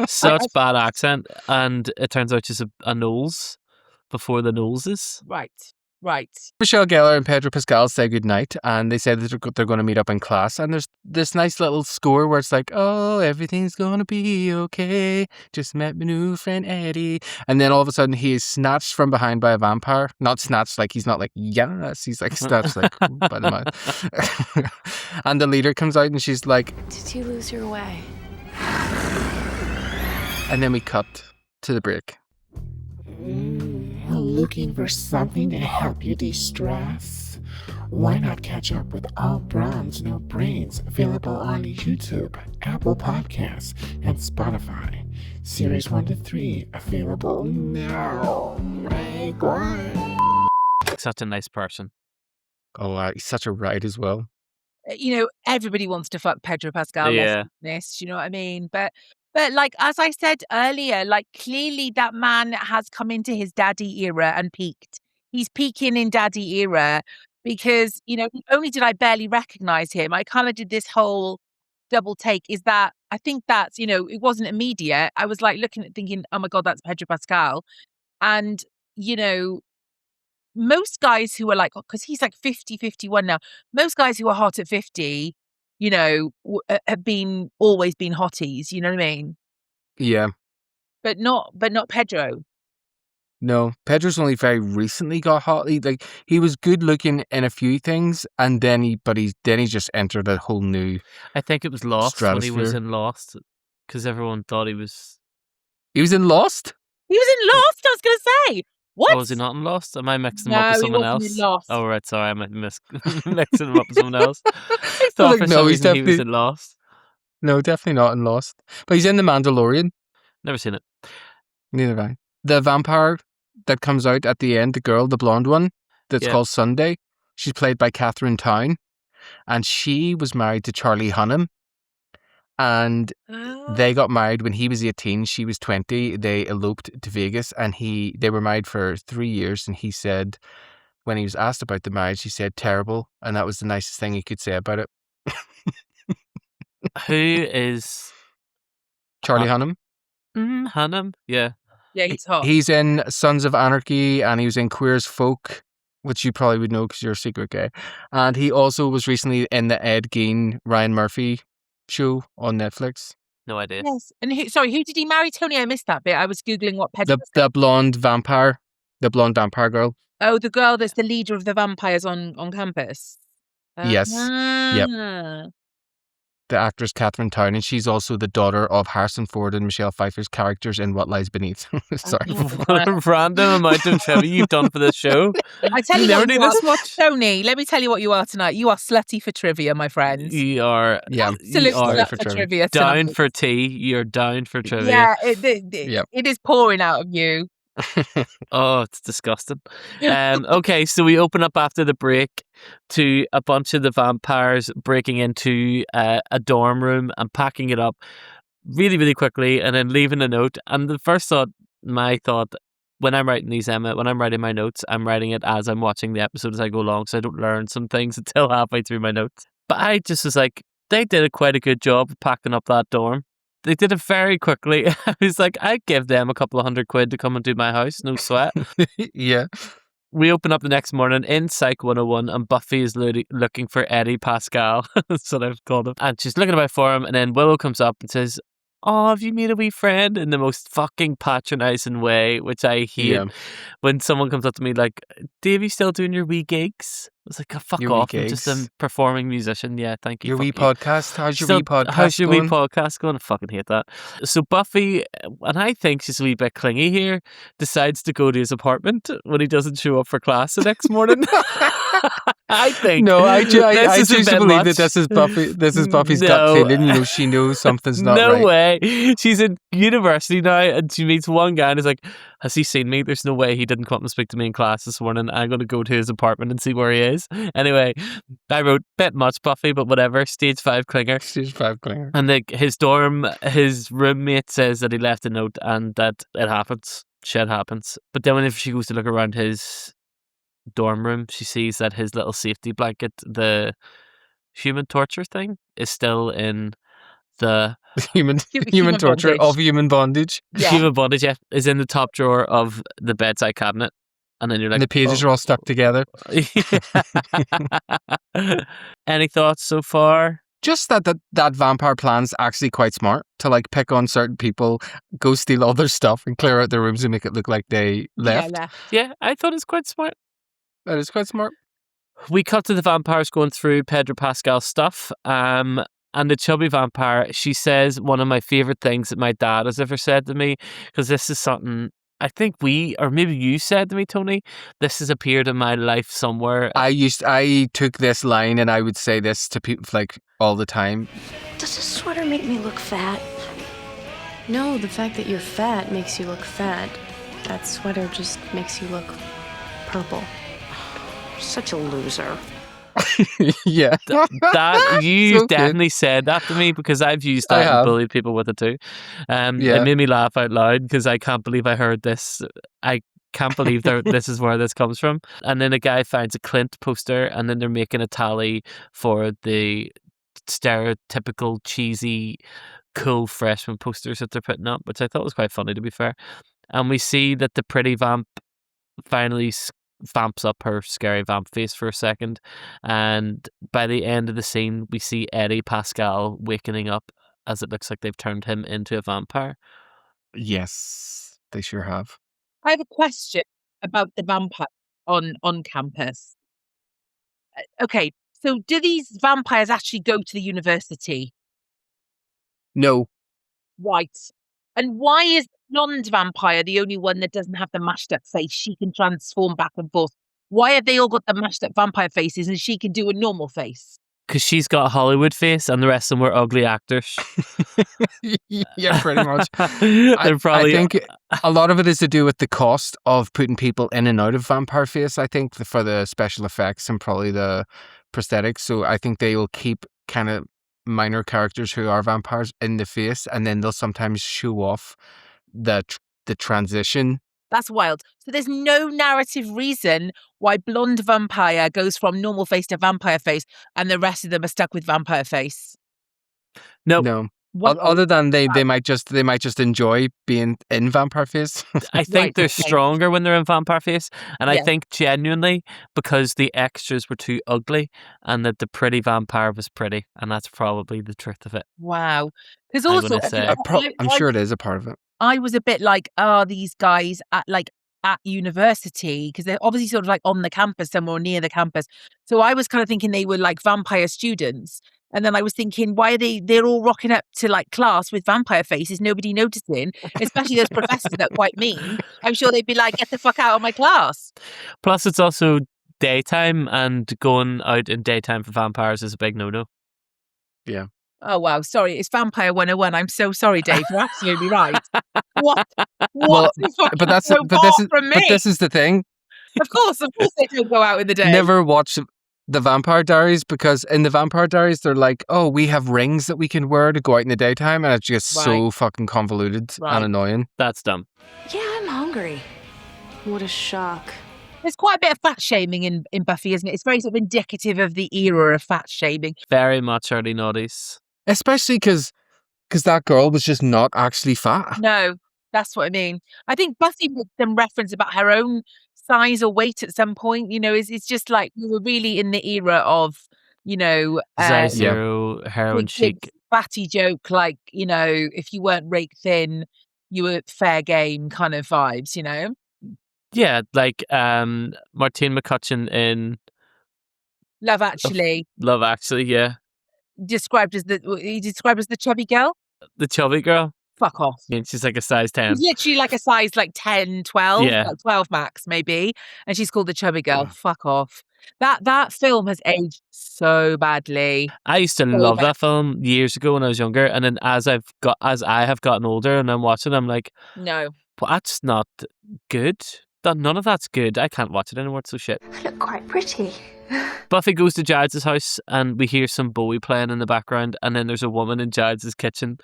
Such bad accent, and it turns out she's a Knowles before the Knowleses. Right. Michelle Gellar and Pedro Pascal say goodnight, and they say that they're going to meet up in class. And there's this nice little score where it's like, oh, everything's going to be okay. Just met my new friend Eddie. And then all of a sudden he is snatched from behind by a vampire. Not snatched, like he's not like, yes. He's like snatched like by the mouth. And the leader comes out and she's like, Did you lose your way? And then we cut to the break. Looking for something to help you de-stress? Why not catch up with All Bronze No Brains, available on YouTube, Apple Podcasts, and Spotify. Series 1 to 3 available now. Make one. Such a nice person. Oh, he's such a ride as well. You know, everybody wants to fuck Pedro Pascal. Yeah. This, you know what I mean? But like, as I said earlier, like, clearly that man has come into his daddy era and peaked. He's peaking in daddy era because, you know, not only did I barely recognize him, I kind of did this whole double take. Is that, I think that's, you know, it wasn't immediate. I was like looking at thinking, oh my God, that's Pedro Pascal. And, you know, most guys who are like, because he's like 50, 51 now, most guys who are hot at 50, you know, have always been hotties, you know what I mean? Yeah. But not Pedro. No, Pedro's only very recently got hot. He was good looking in a few things, and then he just entered a whole new. I think it was Lost when he was stratosphere. in Lost, because everyone thought he was. He was in Lost. He was in Lost, I was going to say. What? Oh, was he not in Lost? Am I mixing him No, up with he someone wasn't else? in Lost. Oh, right. Sorry, I might mixing him up with someone else. I Thought like, for no, some he's reason he was definitely in Lost. no, definitely not in Lost. But he's in The Mandalorian. Never seen it. Neither have I. The vampire that comes out at the end, the girl, the blonde one, that's Yeah. called Sunday. She's played by Catherine Town, and she was married to Charlie Hunnam. And they got married when he was 18, she was 20. They eloped to Vegas, and they were married for 3 years. And he said, when he was asked about the marriage, he said terrible, and that was the nicest thing he could say about it. Who is Charlie Hunnam. Hunnam? Yeah. Yeah, he's hot. He's in Sons of Anarchy, and he was in Queer as Folk, which you probably would know because you're a secret gay. And he also was recently in the Ed Gein, Ryan Murphy show on Netflix. No idea. Yes. And who did he marry, Tony? I missed that bit. I was Googling what Pedro was. The blonde vampire girl. Oh, the girl that's the leader of the vampires on campus. Yes. Yep. Ah. The actress Catherine Town, and she's also the daughter of Harrison Ford and Michelle Pfeiffer's characters in What Lies Beneath. Sorry. What a random amount of trivia you've done for this show. I tell you never what do you this are, much. Tony, let me tell you what you are tonight. You are slutty for trivia, my friend. You are Absolute slut for trivia down tonight. for tea. You're down for trivia. Yeah, it is pouring out of you. Oh, it's disgusting. Okay, so we open up after the break to a bunch of the vampires breaking into a dorm room and packing it up really, really quickly and then leaving a note. And the first thought, my thought, when I'm writing these, Emma, when I'm writing my notes, I'm writing it as I'm watching the episode as I go along, so I don't learn some things until halfway through my notes. But I just was like, they did quite a good job of packing up that dorm. They did it very quickly. I was like, I'd give them a couple of £100 to come and do my house, no sweat. Yeah. We open up the next morning in Psych 101 and Buffy is looking for Eddie Pascal. That's what I've called him. And she's looking about for him, and then Willow comes up and says, oh, have you made a wee friend? In the most fucking patronising way, which I hate. Yeah. When someone comes up to me like, Dave, you still doing your wee gigs? I was like, oh, fuck Your wee off. I'm just gigs? a performing musician. Yeah, thank you. Your fuck wee you. podcast? How's your Still, wee podcast how's your going? wee podcast going? I fucking hate that. So Buffy, and I think she's a wee bit clingy here, decides to go to his apartment when he doesn't show up for class the next morning. I think. No, I this choose is a to bit believe much. that this is Buffy. This is Buffy's gut No. feeling. You know, she knows something's not No right. way. She's in university now and she meets one guy and is like, has he seen me? There's no way he didn't come up and speak to me in class this morning. I'm going to go to his apartment and see where he is. Anyway, I wrote bit much Buffy, but whatever. Stage 5 clinger. Stage 5 clinger. And his roommate says that he left a note and that it happens. Shit happens. But then whenever she goes to look around his dorm room, she sees that his little safety blanket, the human torture thing, is still in the human torture bondage. of human bondage. Yeah. human bondage, is in the top drawer of the bedside cabinet. And then you're like, And the pages are all stuck together. Any thoughts so far? Just that vampire plan's actually quite smart to like pick on certain people, go steal all their stuff and clear out their rooms and make it look like they left. Yeah, left. Yeah, I thought it's quite smart. That is quite smart. We cut to the vampires going through Pedro Pascal's stuff. And the chubby vampire, she says one of my favourite things that my dad has ever said to me, because this is something I think or maybe you said to me, Tony, this has appeared in my life somewhere. I took this line and I would say this to people like all the time. Does this sweater make me look fat? No, the fact that you're fat makes you look fat. That sweater just makes you look purple. Such a loser. Yeah. That you So definitely good. said that to me, because I've used I that and have. bullied people with it too. Yeah. It made me laugh out loud because I can't believe I heard this. I can't believe this is where this comes from. And then a guy finds a Clint poster, and then they're making a tally for the stereotypical cheesy cool freshman posters that they're putting up, which I thought was quite funny, to be fair. And we see that the pretty vamp finally vamps up her scary vamp face for a second, and by the end of the scene we see Eddie Pascal wakening up, as it looks like they've turned him into a vampire. Yes, they sure have. I have a question about the vampire on campus. Okay, so do these vampires actually go to the university? No. Right. And why is the blonde vampire the only one that doesn't have the mashed up face? She can transform back and forth. Why have they all got the mashed up vampire faces and she can do a normal face? Because she's got a Hollywood face and the rest of them were ugly actors. Yeah, pretty much. They're probably... I think a lot of it is to do with the cost of putting people in and out of vampire face, I think, for the special effects and probably the prosthetics. So I think they will keep kind of minor characters who are vampires in the face, and then they'll sometimes show off the transition. That's wild. So there's no narrative reason why blonde vampire goes from normal face to vampire face and the rest of them are stuck with vampire face. No. Other than they might just enjoy being in vampire face. I think they're stronger when they're in vampire face, and I think genuinely because the extras were too ugly and that the pretty vampire was pretty, and that's probably the truth of it. Wow. Because also, I'm sure it is a part of it. I was a bit like, these guys at university, because they're obviously sort of like on the campus somewhere near the campus. So I was kind of thinking they were like vampire students. And then I was thinking, why are they're all rocking up to like class with vampire faces, nobody noticing, especially those professors that are quite mean. I'm sure they'd be like, get the fuck out of my class. Plus, it's also daytime, and going out in daytime for vampires is a big no-no. Yeah. Oh, wow. Sorry. It's Vampire 101. I'm so sorry, Dave. You're absolutely right. What? Well, but this is the thing. Of course they don't go out in the day. Never watch the Vampire Diaries, because in the Vampire Diaries they're like, oh, we have rings that we can wear to go out in the daytime, and it's just so fucking convoluted and annoying. That's dumb. Yeah, I'm hungry. What a shock. There's quite a bit of fat shaming in Buffy, isn't it? It's very sort of indicative of the era of fat shaming. Very much early noughties. Especially because that girl was just not actually fat. No, that's what I mean. I think Buffy made some reference about her own size or weight at some point. You know, it's just like we were really in the era of, Size zero, heroin chic. Fatty joke, like, if you weren't rake thin, you were fair game kind of vibes, Yeah, like Martine McCutcheon in Love Actually. Love Actually, yeah. Described as the chubby girl? The chubby girl. Fuck off. Yeah, she's like a size 10. She's literally like a size like 10, 12, Yeah. like 12 max maybe. And she's called the chubby girl. Fuck off. That film has aged so badly. I used to love that film years ago when I was younger, and then as I have gotten older and I'm watching, I'm like, no, well, that's not good. None of that's good. I can't watch it anymore. It's so shit. I look quite pretty. Buffy goes to Giles' house and we hear some Bowie playing in the background, and then there's a woman in Giles' kitchen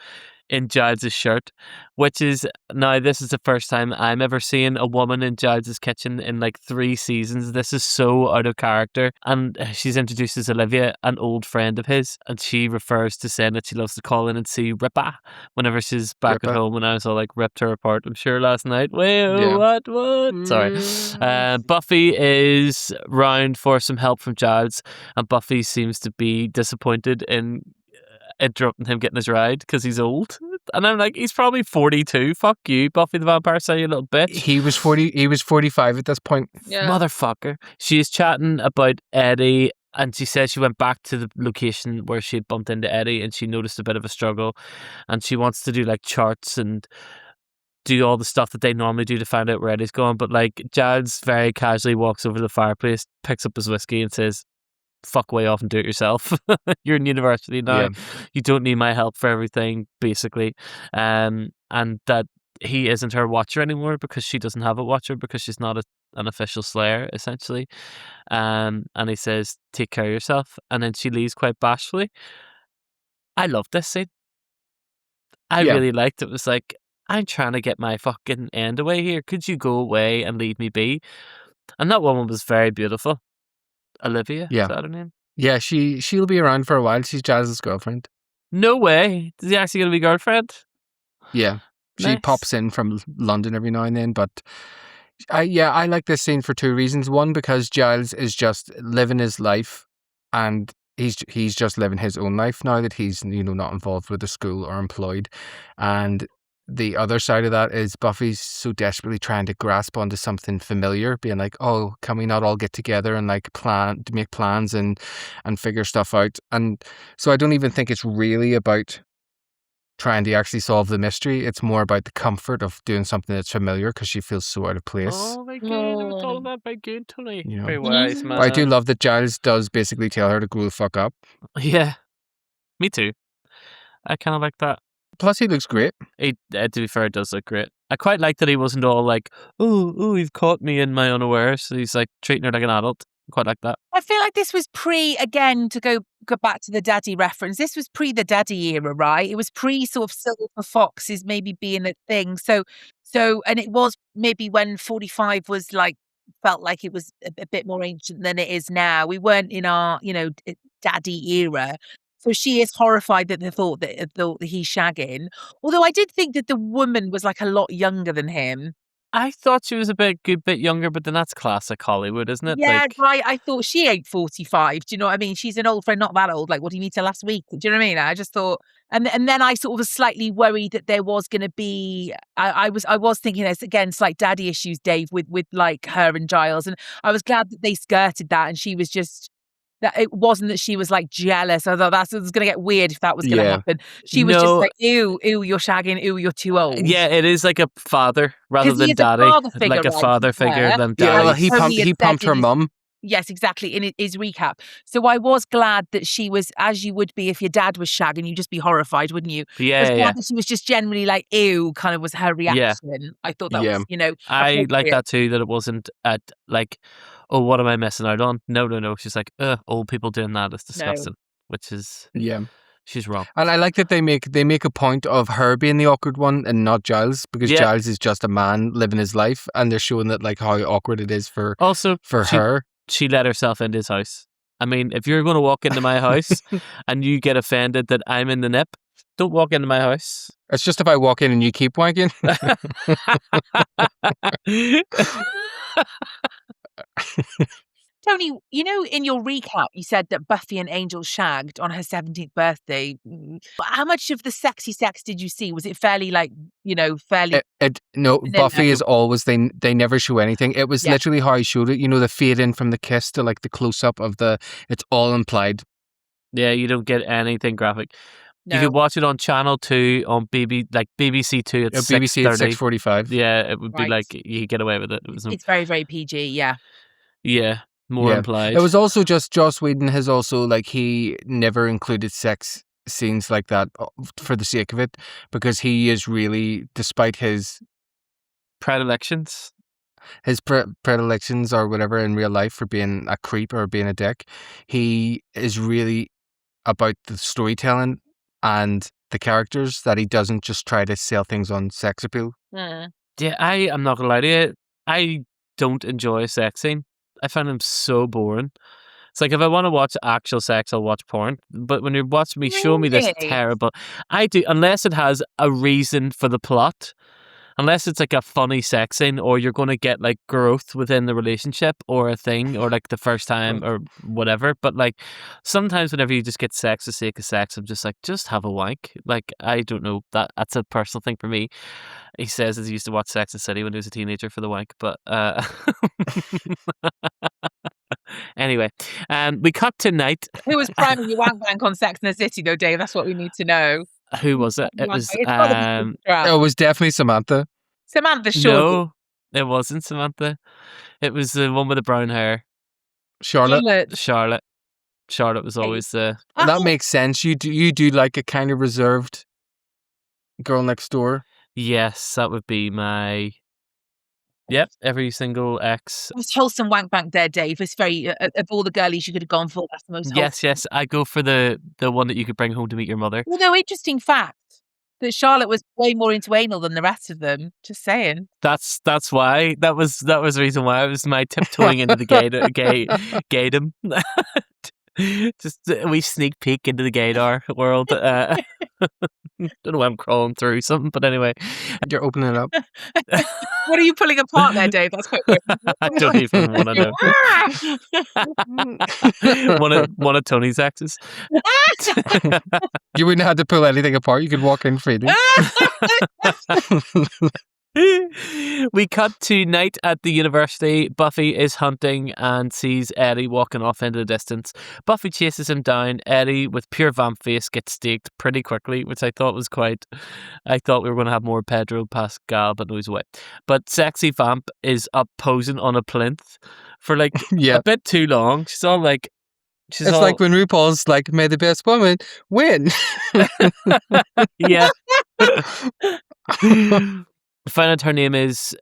in Giles' shirt, which is, now this is the first time I'm ever seeing a woman in Giles' kitchen in like 3 seasons. This is so out of character. And she's introduced as Olivia, an old friend of his, and she refers to saying that she loves to call in and see Rippa whenever she's back at home, and I was all like, ripped her apart, I'm sure, last night. Whoa, what? Sorry. Buffy is round for some help from Giles, and Buffy seems to be disappointed in interrupting him getting his ride because he's old. And I'm like, he's probably 42. Fuck you, Buffy the Vampire Slayer, you little bitch. He was 45 at this point. Yeah. Motherfucker. She is chatting about Eddie, and she says she went back to the location where she had bumped into Eddie and she noticed a bit of a struggle, and she wants to do like charts and do all the stuff that they normally do to find out where Eddie's gone. But like Giles very casually walks over to the fireplace, picks up his whiskey and says, fuck way off and do it yourself. You're in university now. Yeah. You don't need my help for everything, basically. And that he isn't her watcher anymore because she doesn't have a watcher because she's not an official Slayer, essentially. And he says, take care of yourself. And then she leaves quite bashfully. I love this scene. I really liked it. It was like, I'm trying to get my fucking end away here. Could you go away and leave me be? And that woman was very beautiful. Olivia, is that her name? Yeah, she'll be around for a while. She's Giles' girlfriend. No way. Is he actually going to be girlfriend? Yeah. She Nice. pops in from London every now and then, but I like this scene for two reasons. One, because Giles is just living his life, and he's just living his own life now that he's not involved with the school or employed. And the other side of that is Buffy's so desperately trying to grasp onto something familiar, being like, oh, can we not all get together and like make plans and figure stuff out? And so I don't even think it's really about trying to actually solve the mystery. It's more about the comfort of doing something that's familiar because she feels so out of place. Oh my god, I never thought of that. Very good, Tony. You know. Very wise, man. But I do love that Giles does basically tell her to grow the fuck up. Yeah, me too. I kind of like that. Plus, he looks great. He, to be fair, does look great. I quite like that he wasn't all like, oh, you've caught me in my unaware. So he's like treating her like an adult. Quite like that. I feel like this was again, to go back to the daddy reference, this was pre the daddy era, right? It was pre sort of Silver Foxes maybe being a thing. So, and it was maybe when 45 was like, felt like it was a bit more ancient than it is now. We weren't in our, daddy era. So she is horrified at the thought that he's shagging. Although I did think that the woman was like a lot younger than him. I thought she was a good bit younger, but then that's classic Hollywood, isn't it? Yeah, like, right. I thought she ain't 45. Do you know what I mean? She's an old friend, not that old. Like, what do you meet her last week? Do you know what I mean? I just thought, and then I sort of was slightly worried that there was going to be. I was thinking there's again slight daddy issues, Dave, with like her and Giles, and I was glad that they skirted that, and she was just. That it wasn't that she was like jealous. I thought it was going to get weird if that was going to happen. She was just like, ew, you're shagging, ew, you're too old. Yeah, it is like a father rather than daddy. Like a father figure than daddy. Yeah, well, he pumped her mum. Yes, exactly, in his recap. So I was glad that she was, as you would be if your dad was shagging, you'd just be horrified, wouldn't you? Yeah, I was glad that she was just generally like, ew, kind of was her reaction. Yeah. I thought that was, I like that too, that it wasn't at like, oh, what am I missing out on? No. She's like, old people doing that is disgusting. Which is, she's wrong. And I like that they make a point of her being the awkward one and not Giles, because Giles is just a man living his life, and they're showing that like how awkward it is for her. She let herself into his house. I mean, if you're going to walk into my house and you get offended that I'm in the nip, don't walk into my house. It's just if I walk in and you keep wanking. Tony, in your recap, you said that Buffy and Angel shagged on her 17th birthday. How much of the sexy sex did you see? Was it fairly fairly... No, Buffy is always, they never show anything. It was literally how I showed it, the fade in from the kiss to like the close-up of it's all implied. Yeah, you don't get anything graphic. No. You could watch it on Channel 2 on BBC 2 at 6:30. BBC at 6:45. Yeah, it would be like you get away with it. It's very, very PG, yeah. Yeah, more implied. It was also just Joss Whedon has also like he never included sex scenes like that for the sake of it, because he is really, despite his predilections or whatever in real life for being a creep or being a dick, he is really about the storytelling and the characters, that he doesn't just try to sell things on sex appeal. Yeah, I'm not gonna lie to you. I don't enjoy a sex scene. I find them so boring. It's like if I want to watch actual sex, I'll watch porn. But when you're watching me show me this terrible, I do, unless it has a reason for the plot. Unless it's like a funny sex scene, or you're going to get like growth within the relationship or a thing, or like the first time or whatever. But like sometimes whenever you just get sex for the sake of sex, I'm just like, just have a wank. Like, I don't know, that's a personal thing for me. He says that he used to watch Sex and the City when he was a teenager for the wank, but anyway, we cut tonight. Who was priming your wank bank on Sex and the City though, Dave? That's what we need to know. Who was it? It was it was definitely Samantha. Samantha Shaw. No, it wasn't Samantha. It was the one with the brown hair. Charlotte. Charlotte was always the. That makes sense. You do like a kind of reserved girl next door. Yes, that would be my. Yep, every single ex. Most wholesome wank bank there, Dave. It's very of all the girlies you could have gone for. That's the most wholesome. Yes. I go for the one that you could bring home to meet your mother. Well, no, interesting fact that Charlotte was way more into anal than the rest of them. Just saying. That's why that was the reason why it was my tiptoeing into the gaydom. Just a wee sneak peek into the gaydar world. Don't know why I'm crawling through something, but anyway. You're opening it up. What are you pulling apart there, Dave? That's quite weird. I don't even want to know. one of Tony's exes. You wouldn't have to pull anything apart. You could walk in freely. We cut to night at the university. Buffy is hunting and sees Eddie walking off into the distance. Buffy chases him down. Eddie, with pure vamp face, gets staked pretty quickly, which I thought was quite. I thought we were going to have more Pedro Pascal, but no, he's away. But sexy vamp is up posing on a plinth for like a bit too long. She's all like. It's like when RuPaul's like, "May the best woman win." Yeah. Find out her name is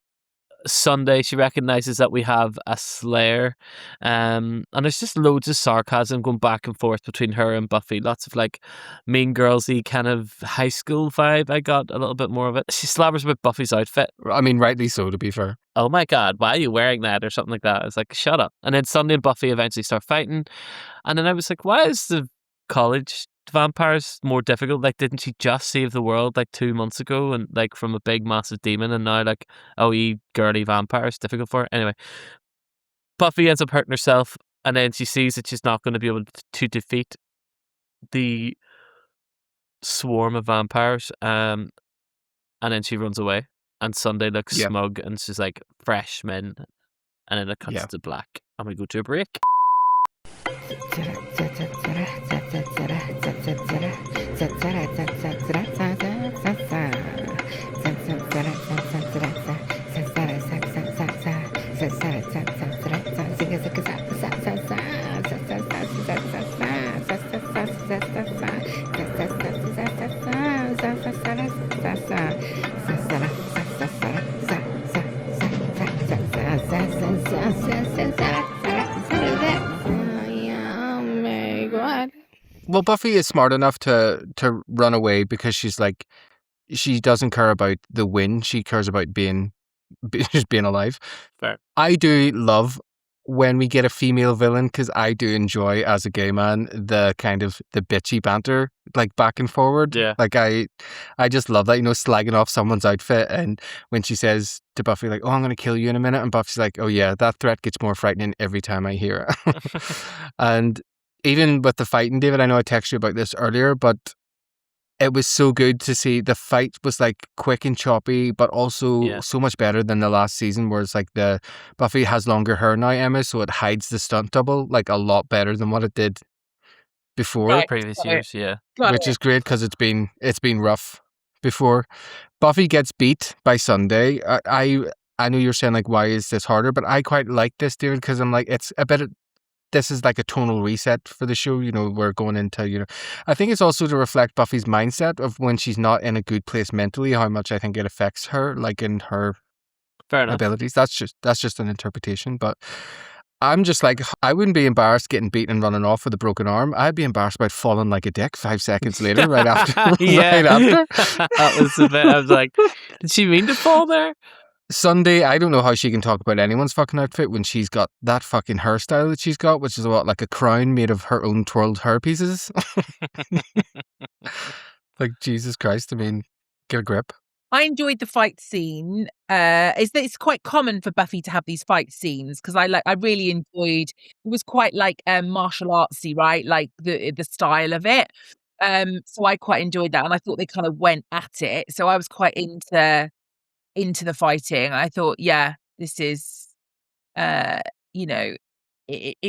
Sunday. She recognizes that we have a Slayer, and there's just loads of sarcasm going back and forth between her and Buffy. Lots of like Mean Girls-y kind of high school vibe. I got a little bit more of it. She slabbers with Buffy's outfit. I mean, rightly so, to be fair. Oh my god, why are you wearing that or something like that? I was like, shut up. And then Sunday and Buffy eventually start fighting, and then I was like, why is the college vampires more difficult? Like, didn't she just save the world like 2 months ago and like from a big massive demon, and now like, oh, you girly vampires, difficult for her? Anyway, Buffy ends up hurting herself, and then she sees that she's not going to be able to defeat the swarm of vampires, and then she runs away, and Sunday looks smug and she's like, freshmen, and then it cuts to black and we go to a break. Well, Buffy is smart enough to run away because she's like, she doesn't care about the win. She cares about being alive. Fair. I do love when we get a female villain, because I do enjoy, as a gay man, the kind of the bitchy banter, like back and forward. Yeah. Like I just love that, slagging off someone's outfit, and when she says to Buffy like, "Oh, I'm going to kill you in a minute," and Buffy's like, "Oh yeah, that threat gets more frightening every time I hear it." And even with the fighting, David, I know I texted you about this earlier, but it was so good to see. The fight was like quick and choppy, but also so much better than the last season, where it's like the Buffy has longer hair now, Emma, so it hides the stunt double like a lot better than what it did before. Previous years, yeah. Which is great because it's been rough before. Buffy gets beat by Sunday. I know you're saying like, why is this harder? But I quite like this, David, because I'm like, it's a bit. This is like a tonal reset for the show. We're going into, I think it's also to reflect Buffy's mindset of when she's not in a good place mentally, how much I think it affects her, like in her abilities. That's just an interpretation. But I'm just like, I wouldn't be embarrassed getting beaten and running off with a broken arm. I'd be embarrassed about falling like a dick 5 seconds later, right after. Right after. That was the bit. I was like, did she mean to fall there? Sunday, I don't know how she can talk about anyone's fucking outfit when she's got that fucking hairstyle that she's got, which is like a crown made of her own twirled hair pieces. Like, Jesus Christ, I mean, get a grip. I enjoyed the fight scene. It's quite common for Buffy to have these fight scenes, because I really enjoyed. It was quite like martial artsy, right? Like the style of it. So I quite enjoyed that, and I thought they kind of went at it. So I was quite into the fighting. I thought, this is, it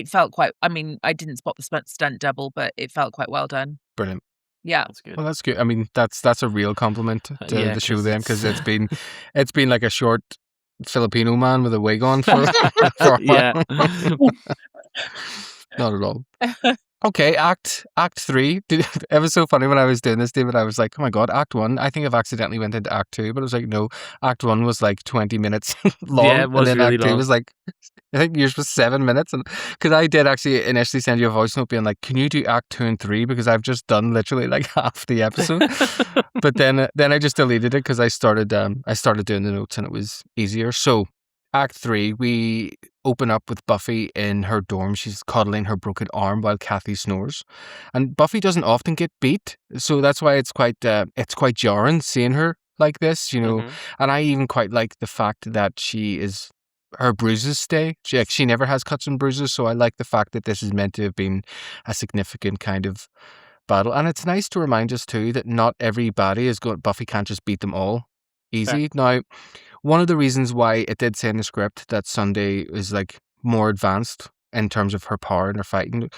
felt quite. I mean, I didn't spot the stunt double, but it felt quite well done. Brilliant. Yeah. That's good. Well, that's good. I mean, that's a real compliment to Yeah, the show 'cause then, because it's been like a short Filipino man with a wig on for a Yeah. while. Not at all. Okay, Act 3. It was so funny when I was doing this, David. I was like, oh my God, Act 1. I think I've accidentally went into Act 2, but I was like, no, Act 1 was like 20 minutes long. Yeah, it was and then really Act 2 long. was like, I think yours was 7 minutes. And because I did actually initially send you a voice note being like, can you do Act 2 and 3? Because I've just done literally like half the episode. But then I just deleted it because I started doing the notes and it was easier. So Act 3, we open up with Buffy in her dorm. She's cuddling her broken arm while Kathy snores. And Buffy doesn't often get beat, so that's why it's quite jarring seeing her like this, you know. Mhm. And I even quite like the fact that her bruises stay. She never has cuts and bruises, so I like the fact that this is meant to have been a significant kind of battle. And it's nice to remind us too that not everybody is going. Buffy can't just beat them all easy. Now, one of the reasons why it did say in the script that Sunday is like more advanced in terms of her power and her fighting,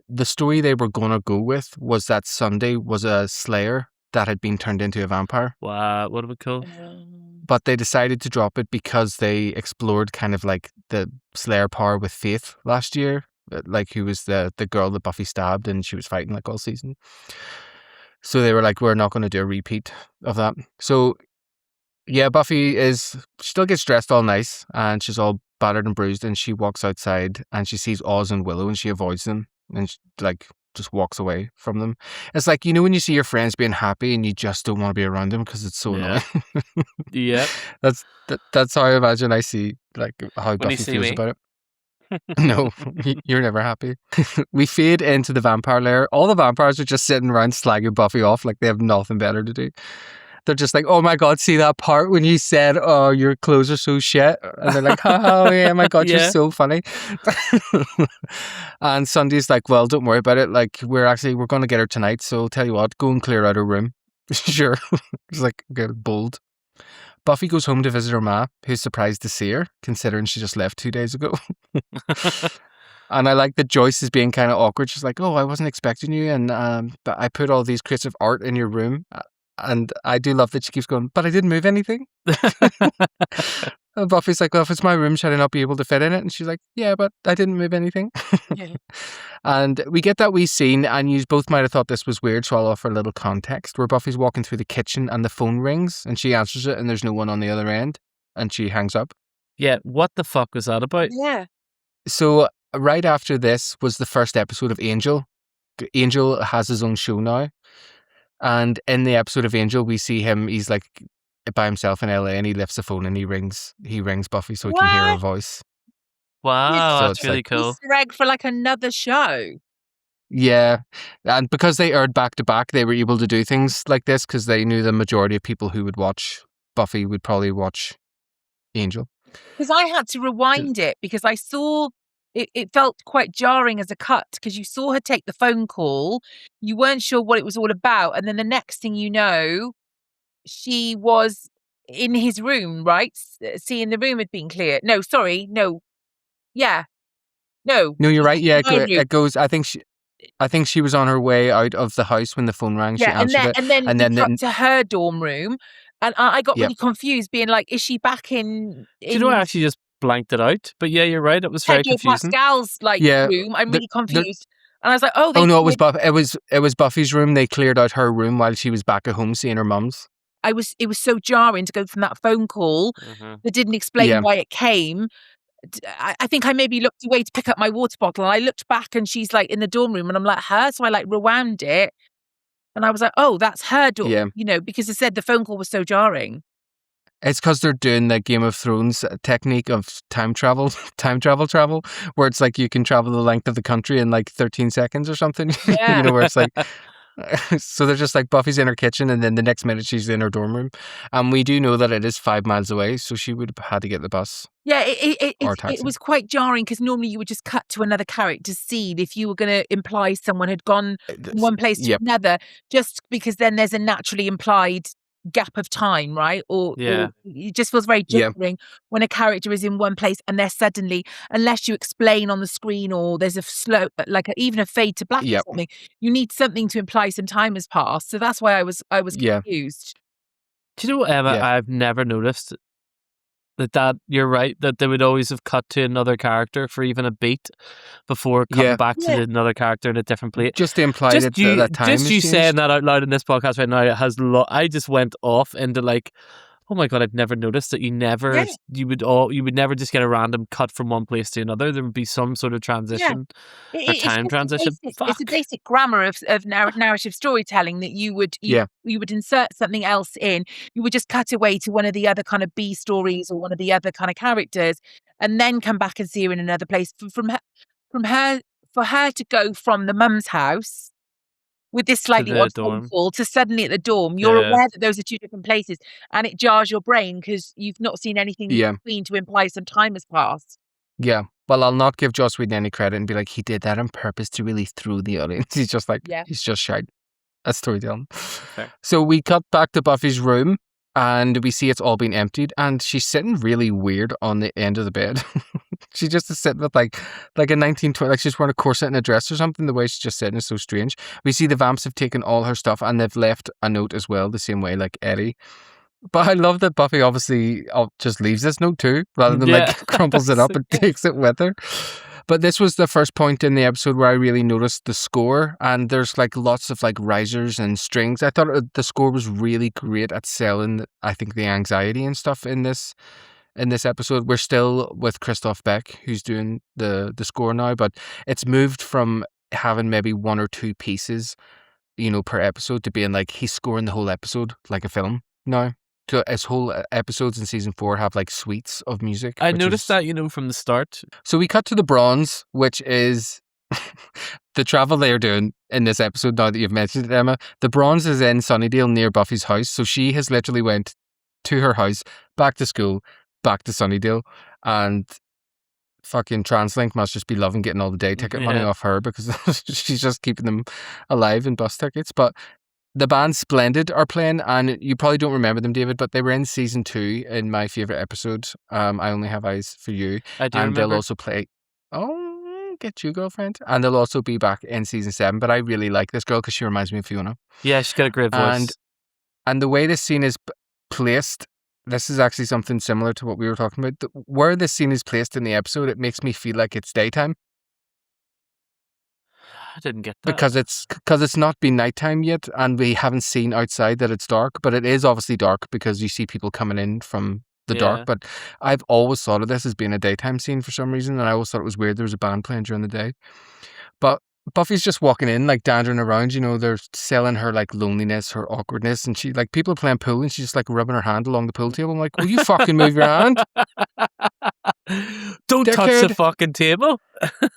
the story they were going to go with was that Sunday was a slayer that had been turned into a vampire. Wow, what a cool. But they decided to drop it because they explored kind of like the slayer power with Faith last year, like who was the girl that Buffy stabbed and she was fighting like all season. So they were like, we're not going to do a repeat of that. So yeah, Buffy still gets dressed all nice and she's all battered and bruised and she walks outside and she sees Oz and Willow and she avoids them and she, like just walks away from them. It's like, you know, when you see your friends being happy and you just don't want to be around them because it's so annoying. Yeah. That's how I imagine I see like how When you Buffy see feels me. about it. No, you're never happy. We fade into the vampire lair. All the vampires are just sitting around slagging Buffy off like they have nothing better to do. They're just like, oh my God, see that part when you said, oh, your clothes are so shit? And they're like, oh yeah, my God, Yeah. you're so funny. And Sunday's like, well, don't worry about it. Like, we're going to get her tonight. So tell you what, go and clear out her room. Sure. It's like, okay, bold. Buffy goes home to visit her ma, who's surprised to see her, considering she just left 2 days ago. And I like that Joyce is being kind of awkward. She's like, oh, I wasn't expecting you. And but I put all these creative art in your room. And I do love that she keeps going, but I didn't move anything. And Buffy's like, well, if it's my room, should I not be able to fit in it? And she's like, yeah, but I didn't move anything. Yeah. And we get that wee scene, and you both might have thought this was weird, so I'll offer a little context, where Buffy's walking through the kitchen and the phone rings, and she answers it, and there's no one on the other end, and she hangs up. Yeah, what the fuck was that about? Yeah. So right after this was the first episode of Angel. Angel has his own show now. And in the episode of Angel, we see him, he's like by himself in LA and he lifts the phone and he rings Buffy so he can hear her What? voice. Wow, So that's it's really like- cool. Easter egg for like another show. Yeah. And because they aired back to back, they were able to do things like this because they knew the majority of people who would watch Buffy would probably watch Angel. Because I had to rewind it because I saw it felt quite jarring as a cut because you saw her take the phone call. You weren't sure what it was all about. And then the next thing you know, she was in his room, right? Seeing the room had been cleared. No, sorry. No. Yeah. No. No, you're right. Yeah, My room. it goes. I think she was on her way out of the house when the phone rang. She Yeah, answered it, and then and we then cut to her dorm room. And I got Yep. really confused, being like, is she back in Do you know, I actually just blanked it out. But yeah, you're right. It was very Pedro confusing. Pascal's like Yeah, room? I'm the- really confused. And I was like, oh, Oh no, it was cleared- it was Buffy's room. They cleared out her room while she was back at home seeing her mum's. it was so jarring to go from that phone call Mhm. that didn't explain Yeah. why it came. I think I maybe looked away to pick up my water bottle and I looked back and she's like in the dorm room and I'm like, her? So I like rewound it and I was like, oh, that's her dorm, Yeah. you know, because I said the phone call was so jarring. It's because they're doing the Game of Thrones technique of time travel, where it's like you can travel the length of the country in like 13 seconds or something. Yeah. You know, where it's like, so they're just like Buffy's in her kitchen and then the next minute she's in her dorm room. And we do know that it is 5 miles away, so she would have had to get the bus. Yeah, Or it taxi. was quite jarring because normally you would just cut to another character's scene if you were going to imply someone had gone from one place to Yep. another, just because then there's a naturally implied gap of time, right? Or it just feels very jarring when a character is in one place and they're suddenly, unless you explain on the screen or there's a slow, like even a fade to black or something, you need something to imply some time has passed. So that's why I was confused. Do you know what, Emma? I've never noticed that you're right, that they would always have cut to another character for even a beat before cutting back to another character in a different place. Just to imply that time just has you changed. saying that out loud in this podcast right now has I just went off into like, oh my God, I've never noticed that you would never just get a random cut from one place to another. There would be some sort of transition or time transition. It's a basic grammar of narrative storytelling that you would insert something else in. You would just cut away to one of the other kind of B stories or one of the other kind of characters, and then come back and see her in another place. For her to go from the mum's house with this slightly odd phone call to suddenly at the dorm, you're aware that those are two different places, and it jars your brain because you've not seen anything in between to imply some time has passed. Yeah. Well, I'll not give Joss Whedon any credit and be like, he did that on purpose to really throw the audience. He's just like, he's just shy at storytelling. Fair. So we cut back to Buffy's room and we see it's all been emptied and she's sitting really weird on the end of the bed. She just is sitting with like a 1920, like she's wearing a corset and a dress or something. The way she's just sitting is so strange. We see the vamps have taken all her stuff and they've left a note as well, the same way like Eddie. But I love that Buffy obviously just leaves this note too, rather than like crumples it up and takes it with her. But this was the first point in the episode where I really noticed the score, and there's like lots of like risers and strings. I thought the score was really great at selling, I think, the anxiety and stuff in this episode. We're still with Christoph Beck, who's doing the score now, but it's moved from having maybe one or two pieces, per episode to being like he's scoring the whole episode like a film now. So his whole episodes in season 4 have like suites of music. I noticed that, from the start. So we cut to the bronze, which is the travel they're doing in this episode. Now that you've mentioned it, Emma, the bronze is in Sunnydale near Buffy's house. So she has literally went to her house, back to school, back to Sunnydale, and fucking TransLink must just be loving getting all the day ticket money off her because she's just keeping them alive in bus tickets. But the band Splendid are playing, and you probably don't remember them, David, but they were in season 2 in my favourite episode, I Only Have Eyes for You. I do and remember. They'll also play, get you, girlfriend. And they'll also be back in season 7, but I really like this girl because she reminds me of Fiona. Yeah, she's got a great voice. And the way this scene is placed, this is actually something similar to what we were talking about. Where this scene is placed in the episode, it makes me feel like it's daytime. I didn't get that. Because it's not been nighttime yet, and we haven't seen outside that it's dark, but it is obviously dark because you see people coming in from the dark. But I've always thought of this as being a daytime scene for some reason, and I always thought it was weird there was a band playing during the day. But Buffy's just walking in, like dandering around, they're selling her like loneliness, her awkwardness, and she like people are playing pool and she's just like rubbing her hand along the pool table. I'm like, will you fucking move your hand? Don't touch the fucking table.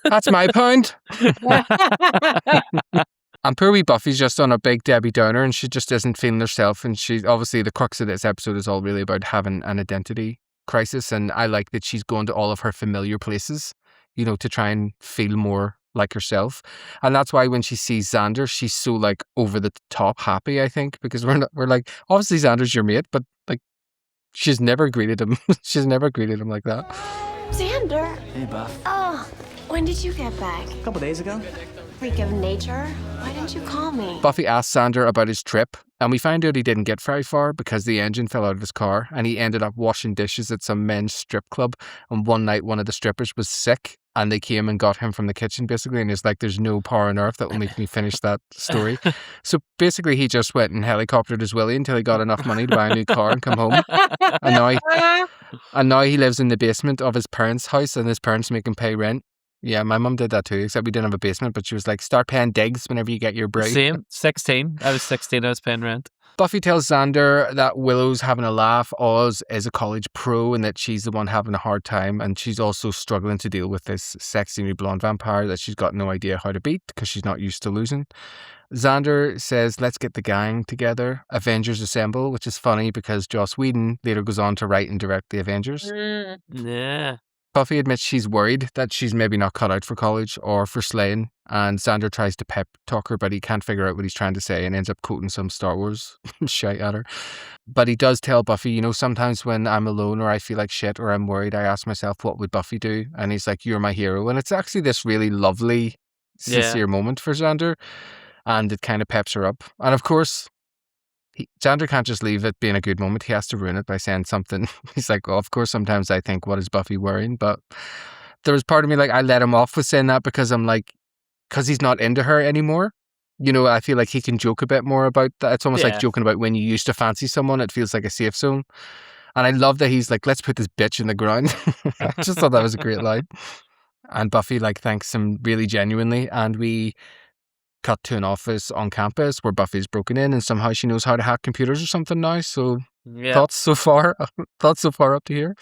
That's my pound. And poor wee Buffy's just on a big Debbie Downer and she just isn't feeling herself. And she's obviously, the crux of this episode is all really about having an identity crisis. And I like that she's going to all of her familiar places, to try and feel more like herself. And that's why when she sees Xander, she's so like over the top happy, I think, because we're like, obviously Xander's your mate, but like she's never greeted him. She's never greeted him like that. Xander. Hey, Buff. Oh, when did you get back? A couple days ago. Freak of nature. Why didn't you call me? Buffy asks Xander about his trip, and we find out he didn't get very far because the engine fell out of his car, and he ended up washing dishes at some men's strip club. And one night, one of the strippers was sick, and they came and got him from the kitchen, basically. And he's like, there's no power on earth that will make me finish that story. So basically, he just went and helicoptered his willy until he got enough money to buy a new car and come home. And now he lives in the basement of his parents' house, and his parents make him pay rent. Yeah, my mum did that too, except we didn't have a basement, but she was like, start paying digs whenever you get your break. Same, 16. I was 16, I was paying rent. Buffy tells Xander that Willow's having a laugh, Oz is a college pro, and that she's the one having a hard time, and she's also struggling to deal with this sexy new blonde vampire that she's got no idea how to beat because she's not used to losing. Xander says, let's get the gang together, Avengers assemble, which is funny because Joss Whedon later goes on to write and direct the Avengers. Yeah. Buffy admits she's worried that she's maybe not cut out for college or for slaying, and Xander tries to pep talk her, but he can't figure out what he's trying to say and ends up quoting some Star Wars shite at her. But he does tell Buffy, sometimes when I'm alone or I feel like shit or I'm worried, I ask myself, what would Buffy do? And he's like, you're my hero. And it's actually this really lovely, sincere moment for Xander, and it kind of peps her up. And of course, Xander can't just leave it being a good moment. He has to ruin it by saying something. He's like, well, of course, sometimes I think, what is Buffy wearing? But there was part of me, like, I let him off with saying that because I'm like, because he's not into her anymore. I feel like he can joke a bit more about that. It's almost like joking about when you used to fancy someone. It feels like a safe zone. And I love that he's like, let's put this bitch in the ground. I just thought that was a great line. And Buffy, thanks him really genuinely. And we cut to an office on campus where Buffy's broken in and somehow she knows how to hack computers or something now. So thoughts so far up to here?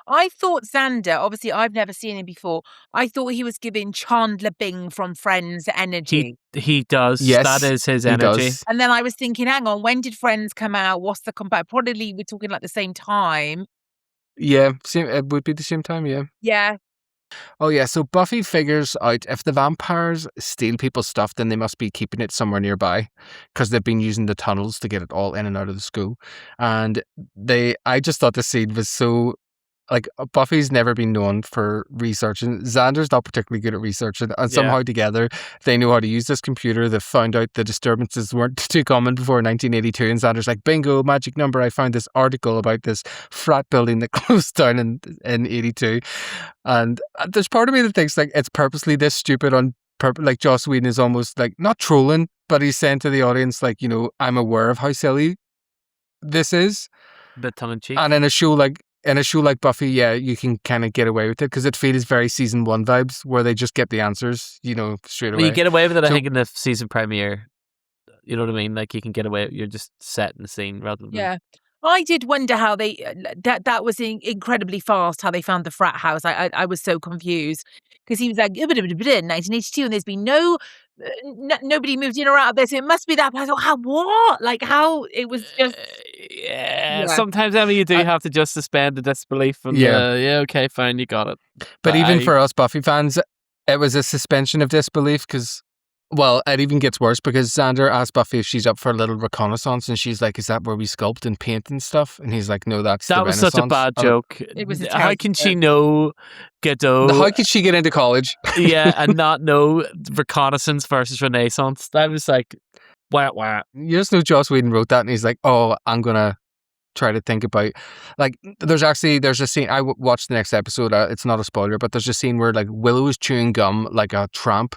I thought Xander, obviously I've never seen him before, I thought he was giving Chandler Bing from Friends energy. He does. Yes, that is his he energy. does. And then I was thinking, hang on, when did Friends come out? What's the combat? Probably we're talking like the same time. Yeah, it would be the same time, yeah. Yeah. Oh yeah, so Buffy figures out if the vampires steal people's stuff, then they must be keeping it somewhere nearby because they've been using the tunnels to get it all in and out of the school. And I just thought the scene was so, Buffy's never been known for researching. Xander's not particularly good at researching, and somehow together they know how to use this computer. They found out the disturbances weren't too common before 1982, and Xander's like, bingo, magic number. I found this article about this frat building that closed down in 82. And there's part of me that thinks it's purposely this stupid on purpose. Like Joss Whedon is almost not trolling, but he's saying to the audience, I'm aware of how silly this is. A bit tongue in cheek. And in a show like Buffy, you can kind of get away with it because it feels very season 1 vibes where they just get the answers, straight away. Well, you get away with it, I think, in the season premiere. You know what I mean? You can get away. You're just setting the scene rather than. Yeah. I did wonder how they that was incredibly fast how they found the frat house. I was so confused because he was like 1982 and there's been nobody moved in or out of this. It must be that place. How what? How it was just. Yeah. Sometimes, Emma, you do have to just suspend the disbelief. And, okay, fine, you got it. But even for us Buffy fans, it was a suspension of disbelief because. Well, it even gets worse because Xander asked Buffy if she's up for a little reconnaissance and she's like, is that where we sculpt and paint and stuff? And he's like, no, that's the That was such a bad joke. It was how can she know Godot? How could she get into college? And not know reconnaissance versus renaissance? That was like, wah. You just know Joss Whedon wrote that and he's like, oh, I'm going to try to think about there's a scene. I watched the next episode. It's not a spoiler, but there's a scene where Willow is chewing gum like a tramp,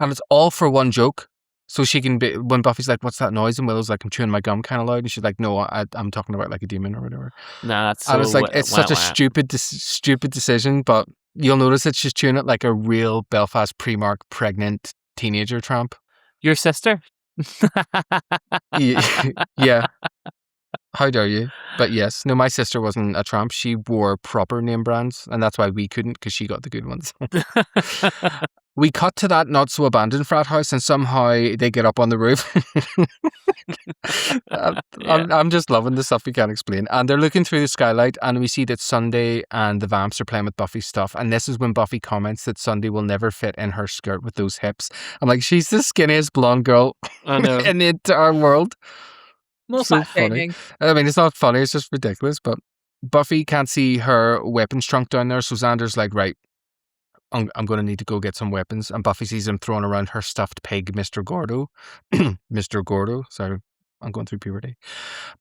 and it's all for one joke. So she can be, when Buffy's like, what's that noise? And Willow's like, I'm chewing my gum kind of loud. And she's like, no, I'm talking about a demon or whatever. Nah, that's so and it's it's such a stupid decision, but you'll notice that she's chewing it like a real Belfast pre-mark pregnant teenager tramp. Your sister? Yeah. How dare you? But yes, no, my sister wasn't a tramp. She wore proper name brands, and that's why we couldn't, because she got the good ones. We cut to that not so abandoned frat house, and somehow they get up on the roof. I'm just loving the stuff we can't explain. And they're looking through the skylight, and we see that Sunday and the vamps are playing with Buffy's stuff. And this is when Buffy comments that Sunday will never fit in her skirt with those hips. I'm like, she's the skinniest blonde girl in the entire world. More so funny. I mean, it's not funny, it's just ridiculous. But Buffy can't see her weapons trunk down there, so Xander's like, right, I'm going to need to go get some weapons. And Buffy sees him throwing around her stuffed pig, Mr. Gordo. Mr. Gordo, sorry, I'm going through puberty.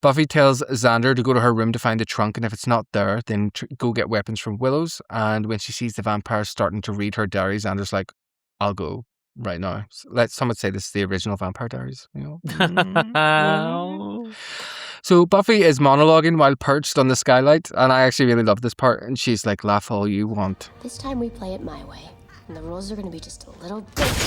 Buffy tells Xander to go to her room to find the trunk, and if it's not there, then go get weapons from Willow's. And when she sees the vampires starting to read her diary, Xander's like, I'll go right now. Some would say this is the original Vampire Diaries. So Buffy is monologuing while perched on the skylight, and I actually really love this part. And she's like, laugh all you want. This time we play it my way, and the rules are going to be just a little different.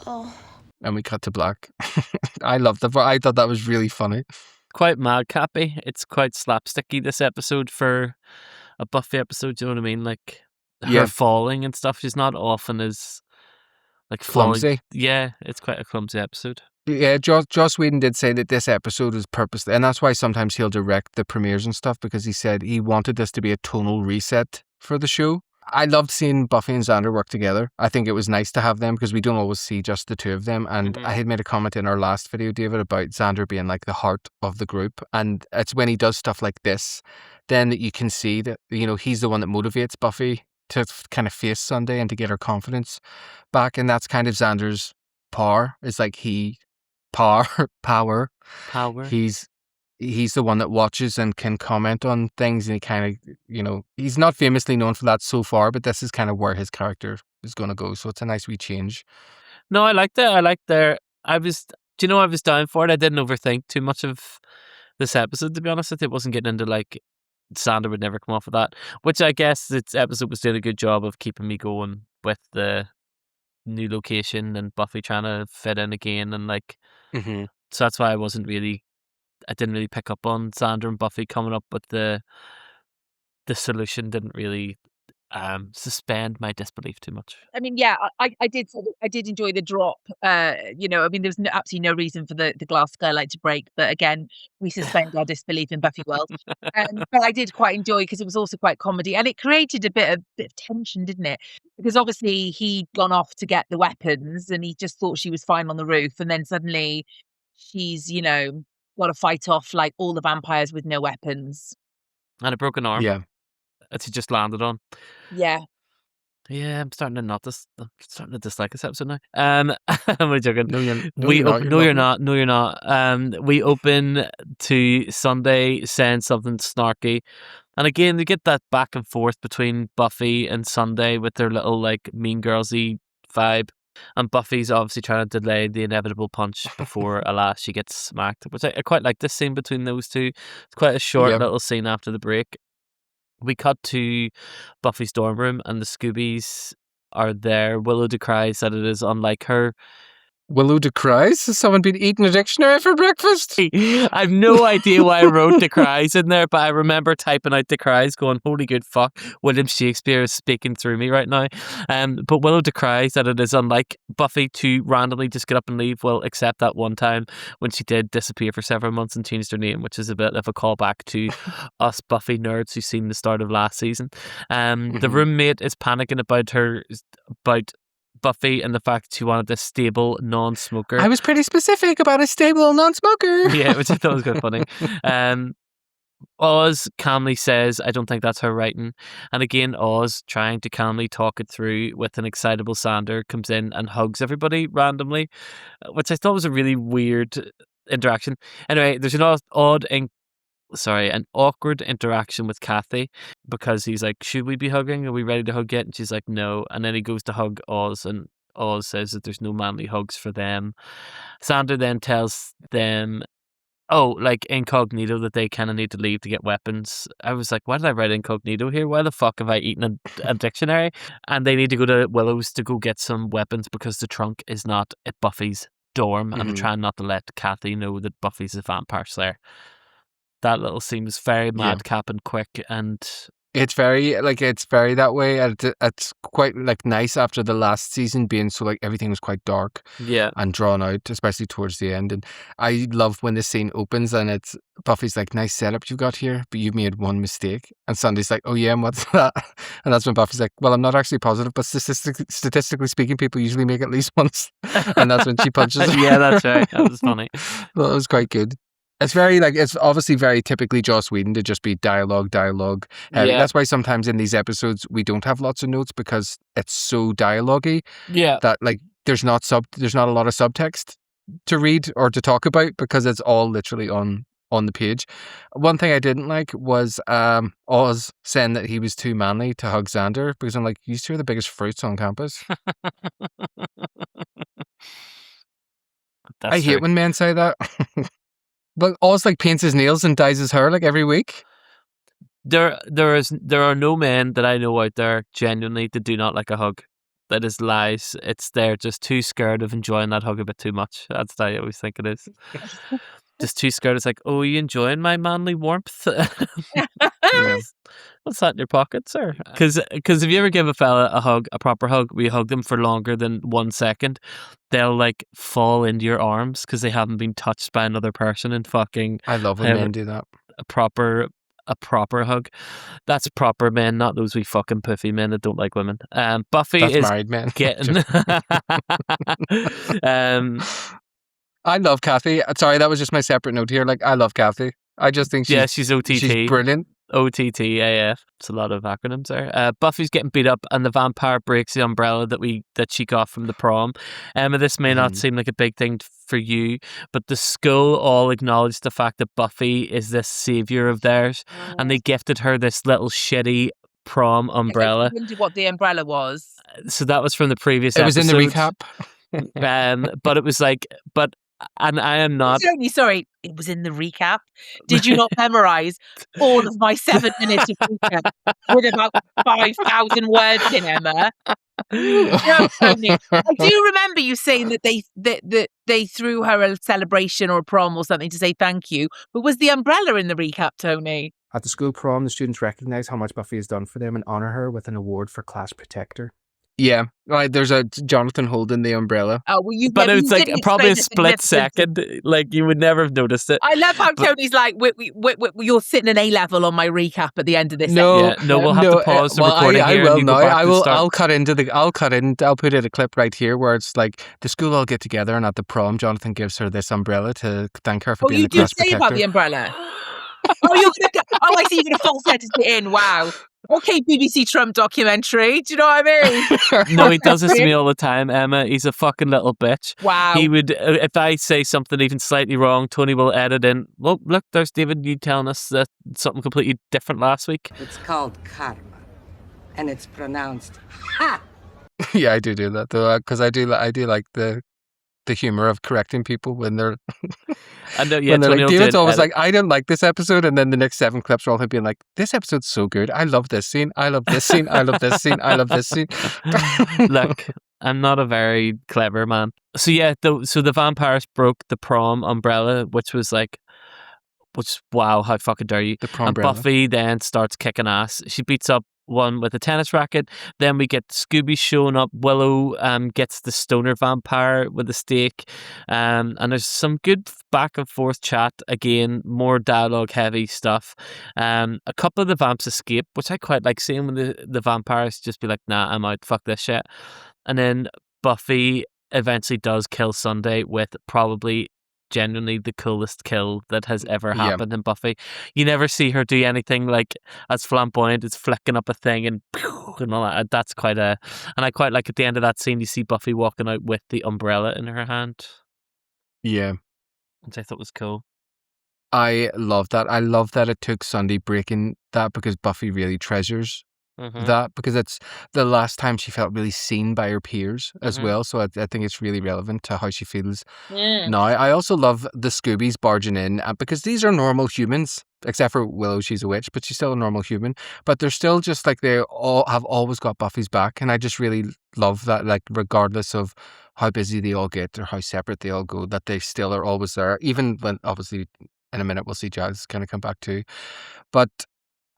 Oh. And we cut to black. I loved that. I thought that was really funny. Quite madcappy. It's quite slapsticky, this episode, for a Buffy episode. Do you know what I mean? Her falling and stuff. She's not often as like falling. Clumsy. Yeah, it's quite a clumsy episode. Yeah, Joss Whedon did say that this episode was purposely, and that's why sometimes he'll direct the premieres and stuff, because he said he wanted this to be a tonal reset for the show. I loved seeing Buffy and Xander work together. I think it was nice to have them because we don't always see just the two of them. And I had made a comment in our last video, David, about Xander being like the heart of the group. And it's when he does stuff like this, then that you can see that, you know, he's the one that motivates Buffy to kind of face Sunday and to get her confidence back. And that's kind of Xander's power. It's like power. He's the one that watches and can comment on things, and he kind of, you know, he's not famously known for that so far, but this is kind of where his character is going to go. So it's a nice wee change. No, I liked it. I was down for it. I didn't overthink too much of this episode, to be honest with you. It wasn't getting into like Xander would never come off of that, which I guess this episode was doing a good job of keeping me going with the new location and Buffy trying to fit in again, and like so that's why I didn't really pick up on Xander and Buffy coming up with the solution. Didn't really suspend my disbelief too much. I mean, yeah, I did enjoy the drop. You know, I mean, there's absolutely no reason for the glass skylight to break, but again, we suspend our disbelief in Buffy world. But I did quite enjoy because it was also quite comedy, and it created a bit of tension, didn't it? Because obviously he'd gone off to get the weapons, and he just thought she was fine on the roof, and then suddenly she's, you know, got to fight off like all the vampires with no weapons and a broken arm. Yeah, that he just landed on. Yeah. Yeah, I'm starting to dislike this episode now. I'm only joking. No, you're not. We open to Sunday saying something snarky, and again they get that back and forth between Buffy and Sunday with their little like mean girlsy vibe, and Buffy's obviously trying to delay the inevitable punch before alas she gets smacked. Which I quite like this scene between those two. It's quite a short little scene after the break. We cut to Buffy's dorm room and the Scoobies are there. Willow decries that it is unlike her. Willow decries? Has someone been eating a dictionary for breakfast? I have no idea why I wrote decries in there, but I remember typing out decries going, holy good fuck, William Shakespeare is speaking through me right now. But Willow decries that it is unlike Buffy to randomly just get up and leave, well, except that one time when she did disappear for several months and changed her name, which is a bit of a callback to us Buffy nerds who've seen the start of last season. The roommate is panicking about Buffy and the fact that she wanted a stable non-smoker. I was pretty specific about a stable non-smoker. Yeah, which I thought was quite funny. Oz calmly says, I don't think that's her writing. And again, Oz, trying to calmly talk it through with an excitable Xander, comes in and hugs everybody randomly, which I thought was a really weird interaction. Anyway, there's an awkward interaction with Kathy because he's like, should we be hugging? Are we ready to hug yet? And she's like, no. And then he goes to hug Oz and Oz says that there's no manly hugs for them. Xander then tells them, like incognito, that they kind of need to leave to get weapons. I was like, why did I write incognito here? Why the fuck have I eaten a dictionary? And they need to go to Willow's to go get some weapons because the trunk is not at Buffy's dorm, and I'm trying not to let Kathy know that Buffy's a vampire slayer. That little scene was very madcap and quick, and it's very that way. It's quite like nice after the last season being so like everything was quite dark, and drawn out, especially towards the end. And I love when the scene opens and it's Buffy's like, nice setup you got here, but you made one mistake. And Sunday's like, oh yeah, and what's that? And that's when Buffy's like, well, I'm not actually positive, but statistically speaking, people usually make at least once. And that's when she punches her. Yeah, that's right. That was funny. Well, it was quite good. It's it's obviously very typically Joss Whedon to just be dialogue. That's why sometimes in these episodes we don't have lots of notes because it's so dialogue-y that like there's not a lot of subtext to read or to talk about because it's all literally on the page. One thing I didn't like was Oz saying that he was too manly to hug Xander because I'm like, you two are the biggest fruits on campus. I hate when men say that. But Oz like paints his nails and dyes his hair like every week. There are no men that I know out there genuinely that do not like a hug. That is lies. They're just too scared of enjoying that hug a bit too much. That's what I always think it is. just too scared. It's like, oh, are you enjoying my manly warmth? Yeah. What's that in your pocket, sir? Because if you ever give a fella a hug, a proper hug, we hug them for longer than 1 second, they'll like fall into your arms because they haven't been touched by another person in fucking. I love when men do that. A proper hug. That's proper men, not those wee fucking puffy men that don't like women. Buffy That's is married men. getting. I love Kathy. Sorry, that was just my separate note here. Like, I love Kathy. I just think she's OTT. She's brilliant. OTT AF. It's a lot of acronyms there. Buffy's getting beat up, and the vampire breaks the umbrella that she got from the prom. Emma, this may not seem like a big thing for you, but the school all acknowledged the fact that Buffy is this savior of theirs, and they gifted her this little shitty prom umbrella. I wondered what the umbrella was. So that was from the previous episode. It was in the recap. But it was like, and I am not. Sorry, it was in the recap. Did you not memorize all of my 7 minutes of recap with about 5,000 words in, Emma? No, Tony. I do remember you saying that they threw her a celebration or a prom or something to say thank you. But was the umbrella in the recap, Tony? At the school prom, the students recognise how much Buffy has done for them and honour her with an award for class protector. Yeah, right. There's a Jonathan holding the umbrella. Oh, well, but it was like probably a split second. Like you would never have noticed it. I love how Tony's like, you're sitting an A level on my recap at the end of this. No, we'll have to pause the recording here. I will now. I'll cut in. I'll put in a clip right here where it's like the school all get together, and at the prom, Jonathan gives her this umbrella to thank her for being the class protector. You do say about the umbrella. I see you're going to full sentence it in. Wow. Okay, BBC Trump documentary. Do you know what I mean? No, he does this to me all the time, Emma. He's a fucking little bitch. Wow. He would, if I say something even slightly wrong, Tony will edit in, well, look, there's David, you telling us that something completely different last week. It's called karma, and it's pronounced ha. Yeah, I do that though, because I do like the humor of correcting people when they're I know, yeah, like, David's always like, I don't like this episode, and then the next 7 clips are all him being like, this episode's so good, I love this scene, I love this scene, I love this scene, I love this scene. Look, I'm not a very clever man. So yeah, so the vampires broke the prom umbrella, which wow, how fucking dare you. The prom and umbrella. Buffy then starts kicking ass. She beats up one with a tennis racket. Then we get Scooby showing up. Willow gets the stoner vampire with a stake. And there's some good back and forth chat. Again, more dialogue heavy stuff. A couple of the vamps escape, which I quite like seeing when the vampires just be like, nah, I'm out, fuck this shit. And then Buffy eventually does kill Sunday with probably genuinely the coolest kill that has ever happened in Buffy. You never see her do anything like as flamboyant as flicking up a thing and all that. That's quite and I quite like at the end of that scene you see Buffy walking out with the umbrella in her hand. Yeah. Which I thought was cool. I love that. I love that it took Sunday breaking that, because Buffy really treasures that, because it's the last time she felt really seen by her peers as well. So I think it's really relevant to how she feels now. I also love the Scoobies barging in, because these are normal humans, except for Willow, she's a witch, but she's still a normal human. But they're still just like, they all have always got Buffy's back, and I just really love that, like, regardless of how busy they all get or how separate they all go, that they still are always there, even when obviously in a minute we'll see Giles kind of come back too. But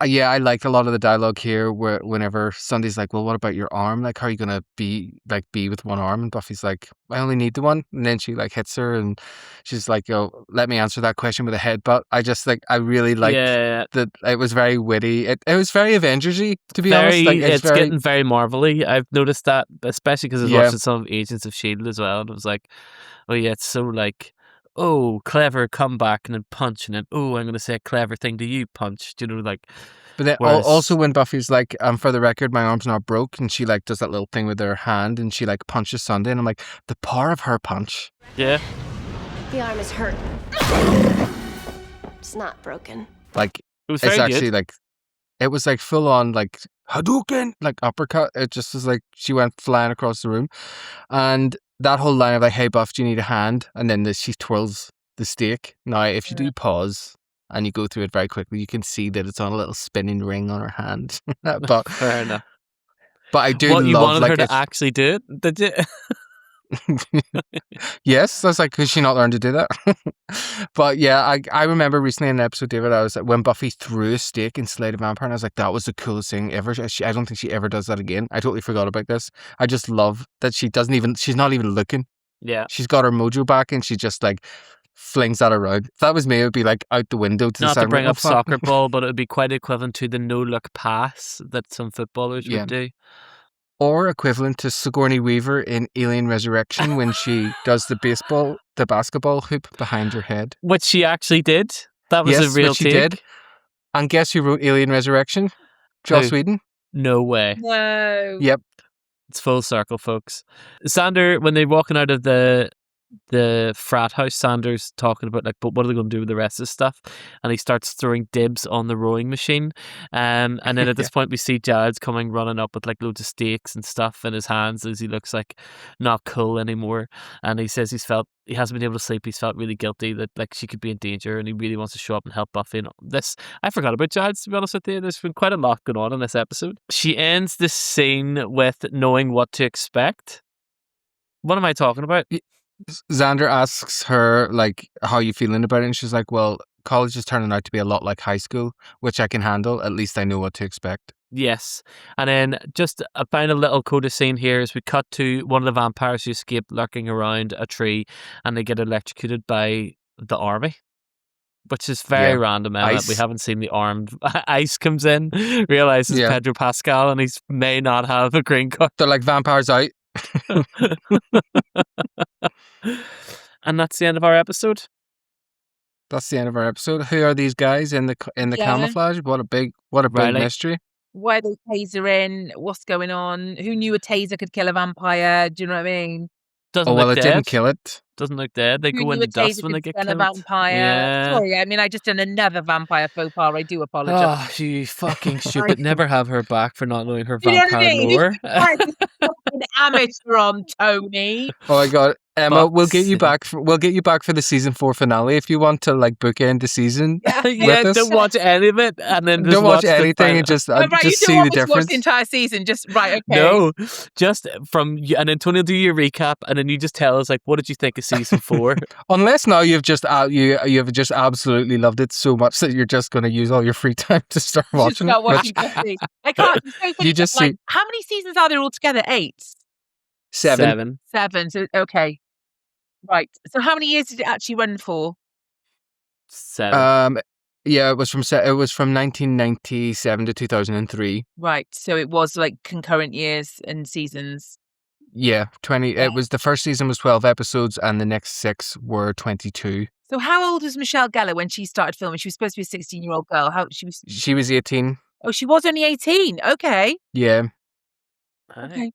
yeah, I like a lot of the dialogue here where whenever Sunday's like, well, what about your arm? Like, how are you going to be with one arm? And Buffy's like, I only need the one. And then she like hits her and she's like, yo, let me answer that question with a headbutt. I just like, I really liked that. It was very witty. It was very Avengers-y, to be honest. Like, it's getting very Marvel-y. I've noticed that, especially because I was watching some of Agents of S.H.I.E.L.D. as well. And it was like, oh yeah, it's so like, oh, clever comeback and then punch, and then, oh, I'm going to say a clever thing to you, punch. Do you know, like... But then also when Buffy's like, for the record, my arm's not broke, and she like does that little thing with her hand, and she like punches Sunday, and I'm like, the power of her punch. Yeah. The arm is hurt. It's not broken. Like, it's actually good. Like, it was like full on like Hadouken, like uppercut. It just was like, she went flying across the room. And that whole line of like, hey Buff, do you need a hand? And then she twirls the stake. Now, if you do pause and you go through it very quickly, you can see that it's on a little spinning ring on her hand. But fair enough. But I do love, you wanted like, her to actually do it, did you? Yes, that's like, could she not learn to do that? But yeah, I remember recently in an episode, David, I was like, when Buffy threw a stake and slayed a vampire, and I was like, that was the coolest thing ever. I don't think she ever does that again. I totally forgot about this. I just love that she's not even looking. Yeah. She's got her mojo back and she just like flings that around. If that was me, it would be like out the window to the Not side. to bring up soccer ball, but it would be quite equivalent to the no-look pass that some footballers would do. Or equivalent to Sigourney Weaver in Alien Resurrection when she does the basketball hoop behind her head. Which she actually did. That was a real she take. did. And guess who wrote Alien Resurrection? Joss Whedon. No way. No. Yep. It's full circle, folks. Xander, when they're walking out of the frat house, Xander's talking about like, but what are they going to do with the rest of the stuff? And he starts throwing dibs on the rowing machine. And then at this point, we see Giles coming running up with like loads of stakes and stuff in his hands as he looks like not cool anymore. And he says he hasn't been able to sleep. He's felt really guilty that like she could be in danger, and he really wants to show up and help Buffy. And this, I forgot about Giles, to be honest with you. There's been quite a lot going on in this episode. She ends this scene with knowing what to expect. What am I talking about? Xander asks her, like, how are you feeling about it? And she's like, well, college is turning out to be a lot like high school, which I can handle. At least I know what to expect. Yes. And then just a final little coda scene here is we cut to one of the vampires who escaped lurking around a tree, and they get electrocuted by the army. Which is very random, Emma. Ice. We haven't seen the armed Ice comes in, realizes Pedro Pascal, and he may not have a green card. They're like, vampires out. And that's the end of our episode. That's the end of our episode. Who are these guys in the camouflage? What a big mystery. Why are they tasering? What's going on? Who knew a taser could kill a vampire? Do you know what I mean? Doesn't look it dead. didn't kill it. Doesn't look dead. They go in the dust when they get killed. A vampire. Yeah. Sorry, I mean, I just done another vampire faux pas. I do apologise. Oh, you fucking stupid. Never have her back for not knowing her You know what I vampire mean? lore. Fucking amateur on Tony. Oh my god, Emma, But- we'll get you back for the season 4 finale if you want to like bookend the season. Yeah, don't watch any of it, and then just Don't watch the anything final- and just Oh, right, you see don't the want me to watch difference. the entire season. Just right, okay. No, just from and then Tony will do your recap, and then you just tell us like, what did you think of season 4? Unless now you've just you have just absolutely loved it so much that you're just going to use all your free time to start Just watching. start watching which- Buffy. I can't. it's so funny, You just like, see- how many seasons are there altogether? 8. 7. 7. So okay, right. So how many years did it actually run for? 7. Yeah, it was from 1997 to 2003. Right. So it was like concurrent years and seasons. Yeah, 20. It was the first season was 12 episodes, and the next 6 were 22. So how old was Michelle Gellar when she started filming? She was supposed to be a 16-year-old girl. She was 18. Oh, she was only 18. Okay. Yeah. Okay.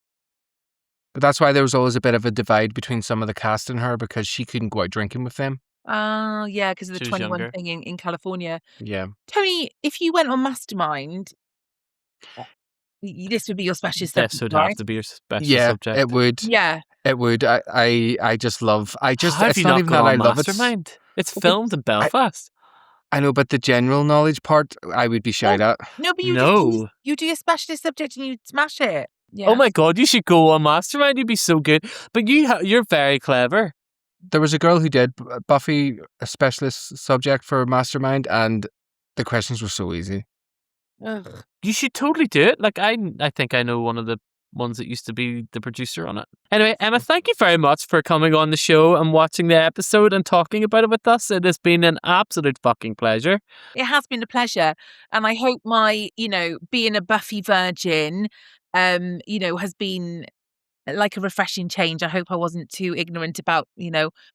But that's why there was always a bit of a divide between some of the cast and her, because she couldn't go out drinking with them. Oh, yeah, because of the She was 21 younger. thing in California. Yeah. Tony, if you went on Mastermind, this would be your specialist This subject, would right? have to be your special Yeah, subject. it would. Yeah. It would. I just love. How have It's you not not even gone that I on love it. Mastermind? It's filmed in Belfast. I know, but the general knowledge part, I would be shied at. No, but No. you do your specialist subject and you smash it. Yeah. Oh my god, you should go on Mastermind. You'd be so good. But you're very clever. There was a girl who did Buffy, a specialist subject for Mastermind, and the questions were so easy. Ugh. You should totally do it. Like I think I know one of the ones that used to be the producer on it. Anyway, Emma, thank you very much for coming on the show and watching the episode and talking about it with us. It has been an absolute fucking pleasure. It has been a pleasure. And I hope my, being a Buffy virgin, has been like a refreshing change. I hope I wasn't too ignorant about,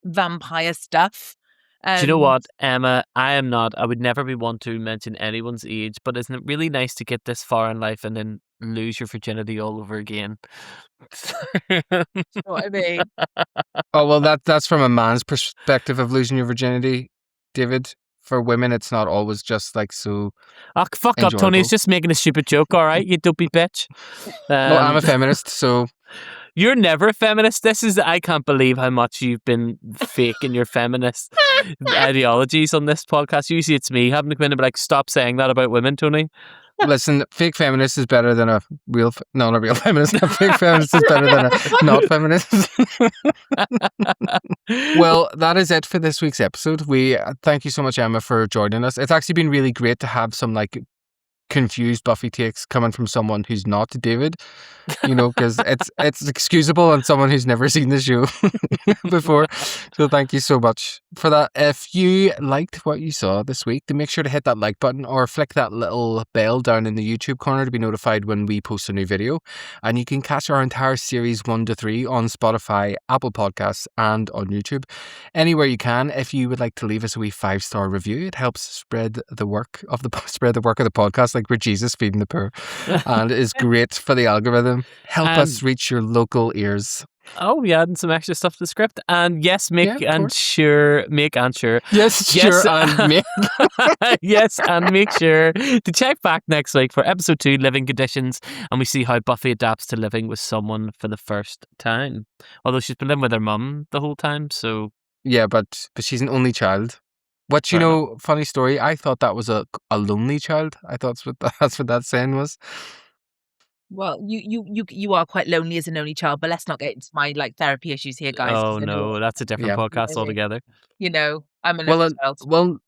vampire stuff. Do you know what, Emma? I would never be one to mention anyone's age, but isn't it really nice to get this far in life and then lose your virginity all over again? You know what I mean? Oh, well, that's from a man's perspective of losing your virginity, David. For women, it's not always just like so. Oh, fuck up, Tony. It's enjoyable. just making a stupid joke, all right? You dopey bitch. No, I'm a feminist, so You're never a feminist. I can't believe how much you've been fake in your feminist ideologies on this podcast. Usually it's me having to come in and be like, stop saying that about women, Tony. Listen, fake feminist is better than a real... No, not a real feminist. A fake feminist is better than a not feminist. Well, that is it for this week's episode. We thank you so much, Emma, for joining us. It's actually been really great to have some like confused Buffy takes coming from someone who's not David, because it's excusable on someone who's never seen the show before. So thank you so much for that. If you liked what you saw this week, then make sure to hit that like button or flick that little bell down in the YouTube corner to be notified when we post a new video. And you can catch our entire series 1 to 3 on Spotify, Apple Podcasts, and on YouTube. Anywhere you can. If you would like to leave us a wee 5-star review, it helps spread the work of the podcast, like we're Jesus feeding the poor, and is great for the algorithm. Help us reach your local ears. Oh, we adding some extra stuff to the script, and yes, make Yes, sure, and make. yes, and make sure to check back next week for episode 2, Living Conditions, and we see how Buffy adapts to living with someone for the first time. Although she's been living with her mum the whole time, so Yeah, but she's an only child. Which, funny story, I thought that was a lonely child. I thought that's what that saying was. Well, you are quite lonely as an only child, but let's not get into my like therapy issues here, guys. oh no, that's a different podcast altogether. I'm an only child.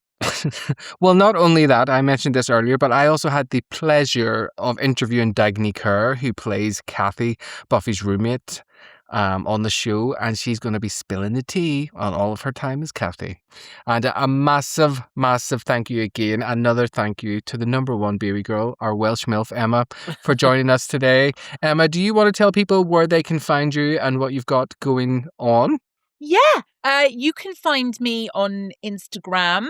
Well, not only that, I mentioned this earlier, but I also had the pleasure of interviewing Dagny Kerr, who plays Kathy, Buffy's roommate, on the show, and she's going to be spilling the tea on all of her time as Kathy. And a massive, massive thank you again. Another thank you to the number one baby girl, our Welsh MILF, Emma, for joining us today. Emma, do you want to tell people where they can find you and what you've got going on? Yeah, you can find me on Instagram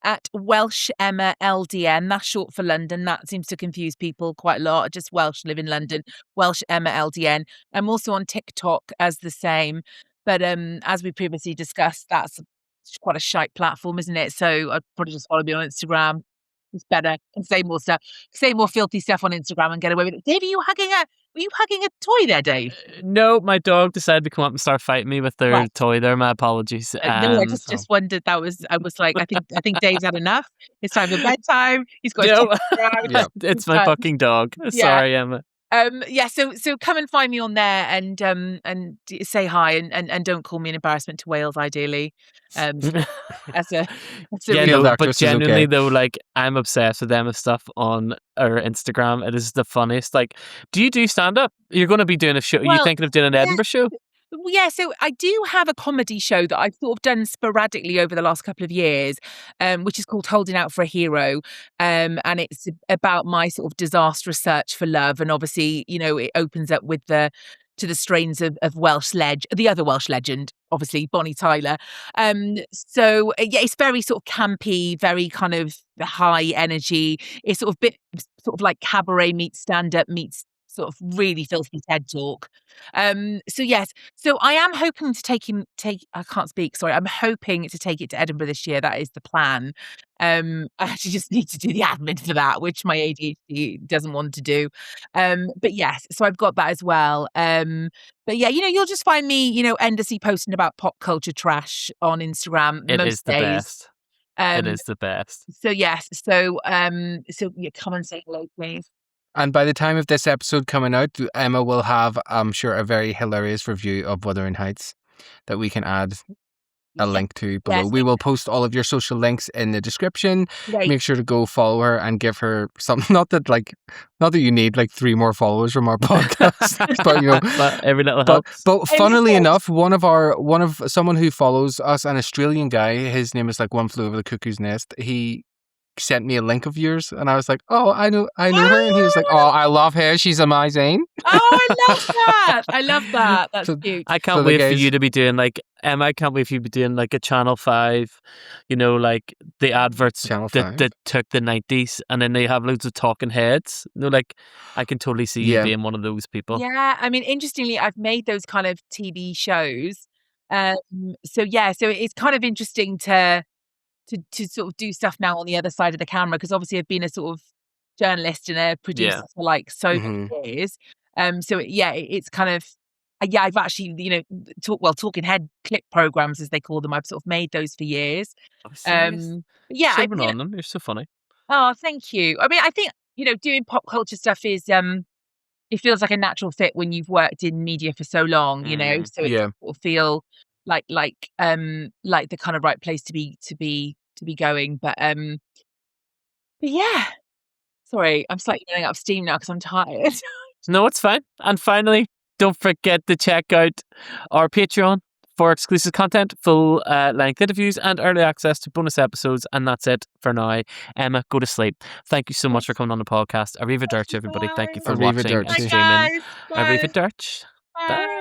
at WelshEmmaLDN. That's short for London. That seems to confuse people quite a lot. Just Welsh, live in London. WelshEmmaLDN. I'm also on TikTok as the same. But as we previously discussed, that's quite a shite platform, isn't it? So I'd probably just follow me on Instagram. It's better. And say more stuff. Say more filthy stuff on Instagram and get away with it. Dave, were you hugging a toy there, Dave? No, my dog decided to come up and start fighting me with their toy there. My apologies. No, I just wondered. I was like, I think Dave's had enough. It's time for bedtime. He's got it's my fucking dog. Sorry, Emma. So come and find me on there and say hi and don't call me an embarrassment to Wales, ideally. But genuinely though, like I'm obsessed with Emma's stuff on her Instagram. It is the funniest. Like, do you do stand up? You're going to be doing a show. Are you thinking of doing an Edinburgh show? Yeah, so I do have a comedy show that I've sort of done sporadically over the last couple of years, which is called Holding Out for a Hero. And it's about my sort of disastrous search for love. And obviously, it opens up with the strains of the other Welsh legend, obviously, Bonnie Tyler. It's very sort of campy, very kind of high energy. It's sort of like cabaret meets stand-up meets sort of really filthy TED talk. So I am hoping to I can't speak, sorry. I'm hoping to take it to Edinburgh this year. That is the plan. I actually just need to do the admin for that, which my ADHD doesn't want to do. But yes, so I've got that as well. But yeah, you'll just find me, endlessly posting about pop culture trash on Instagram. It most is the days. best. It is the best. So yes, so come and say hello, please. And by the time of this episode coming out, Emma will have, I'm sure, a very hilarious review of Wuthering Heights that we can add a link to below. Yes. We will post all of your social links in the description. Right. Make sure to go follow her and give her something. Not that you need like 3 more followers from our podcast, but every little helps. But funnily enough, one of someone who follows us, an Australian guy, his name is like One Flew Over the Cuckoo's Nest. He sent me a link of yours, and I was like, "Oh, I know her," and he was like, "Oh, I love her. She's amazing." Oh, I love that. That's cute. I can't wait for you to be doing like Emma. I can't wait for you to be doing like a Channel 5. Like the adverts that took the 90s, and then they have loads of talking heads. Like I can totally see you being one of those people. Yeah, I mean, interestingly, I've made those kind of TV shows. So it's kind of interesting to sort of do stuff now on the other side of the camera, because obviously I've been a sort of journalist and a producer for like so many years. It's kind of I've actually talking head clip programs, as they call them. I've sort of made those for years. I've been on them. You're so funny. Oh, thank you. I mean, I think doing pop culture stuff is it feels like a natural fit when you've worked in media for so long, so it will feel like the kind of right place to be going. But yeah, sorry, I'm slightly running out of steam now because I'm tired. No, it's fine. And finally, don't forget to check out our Patreon for exclusive content, full length interviews, and early access to bonus episodes. And that's it for now. Emma, go to sleep. Thank you so much for coming on the podcast. Arrivederci, everybody. Thank you for watching and streaming. Bye. Arrivederci. Bye.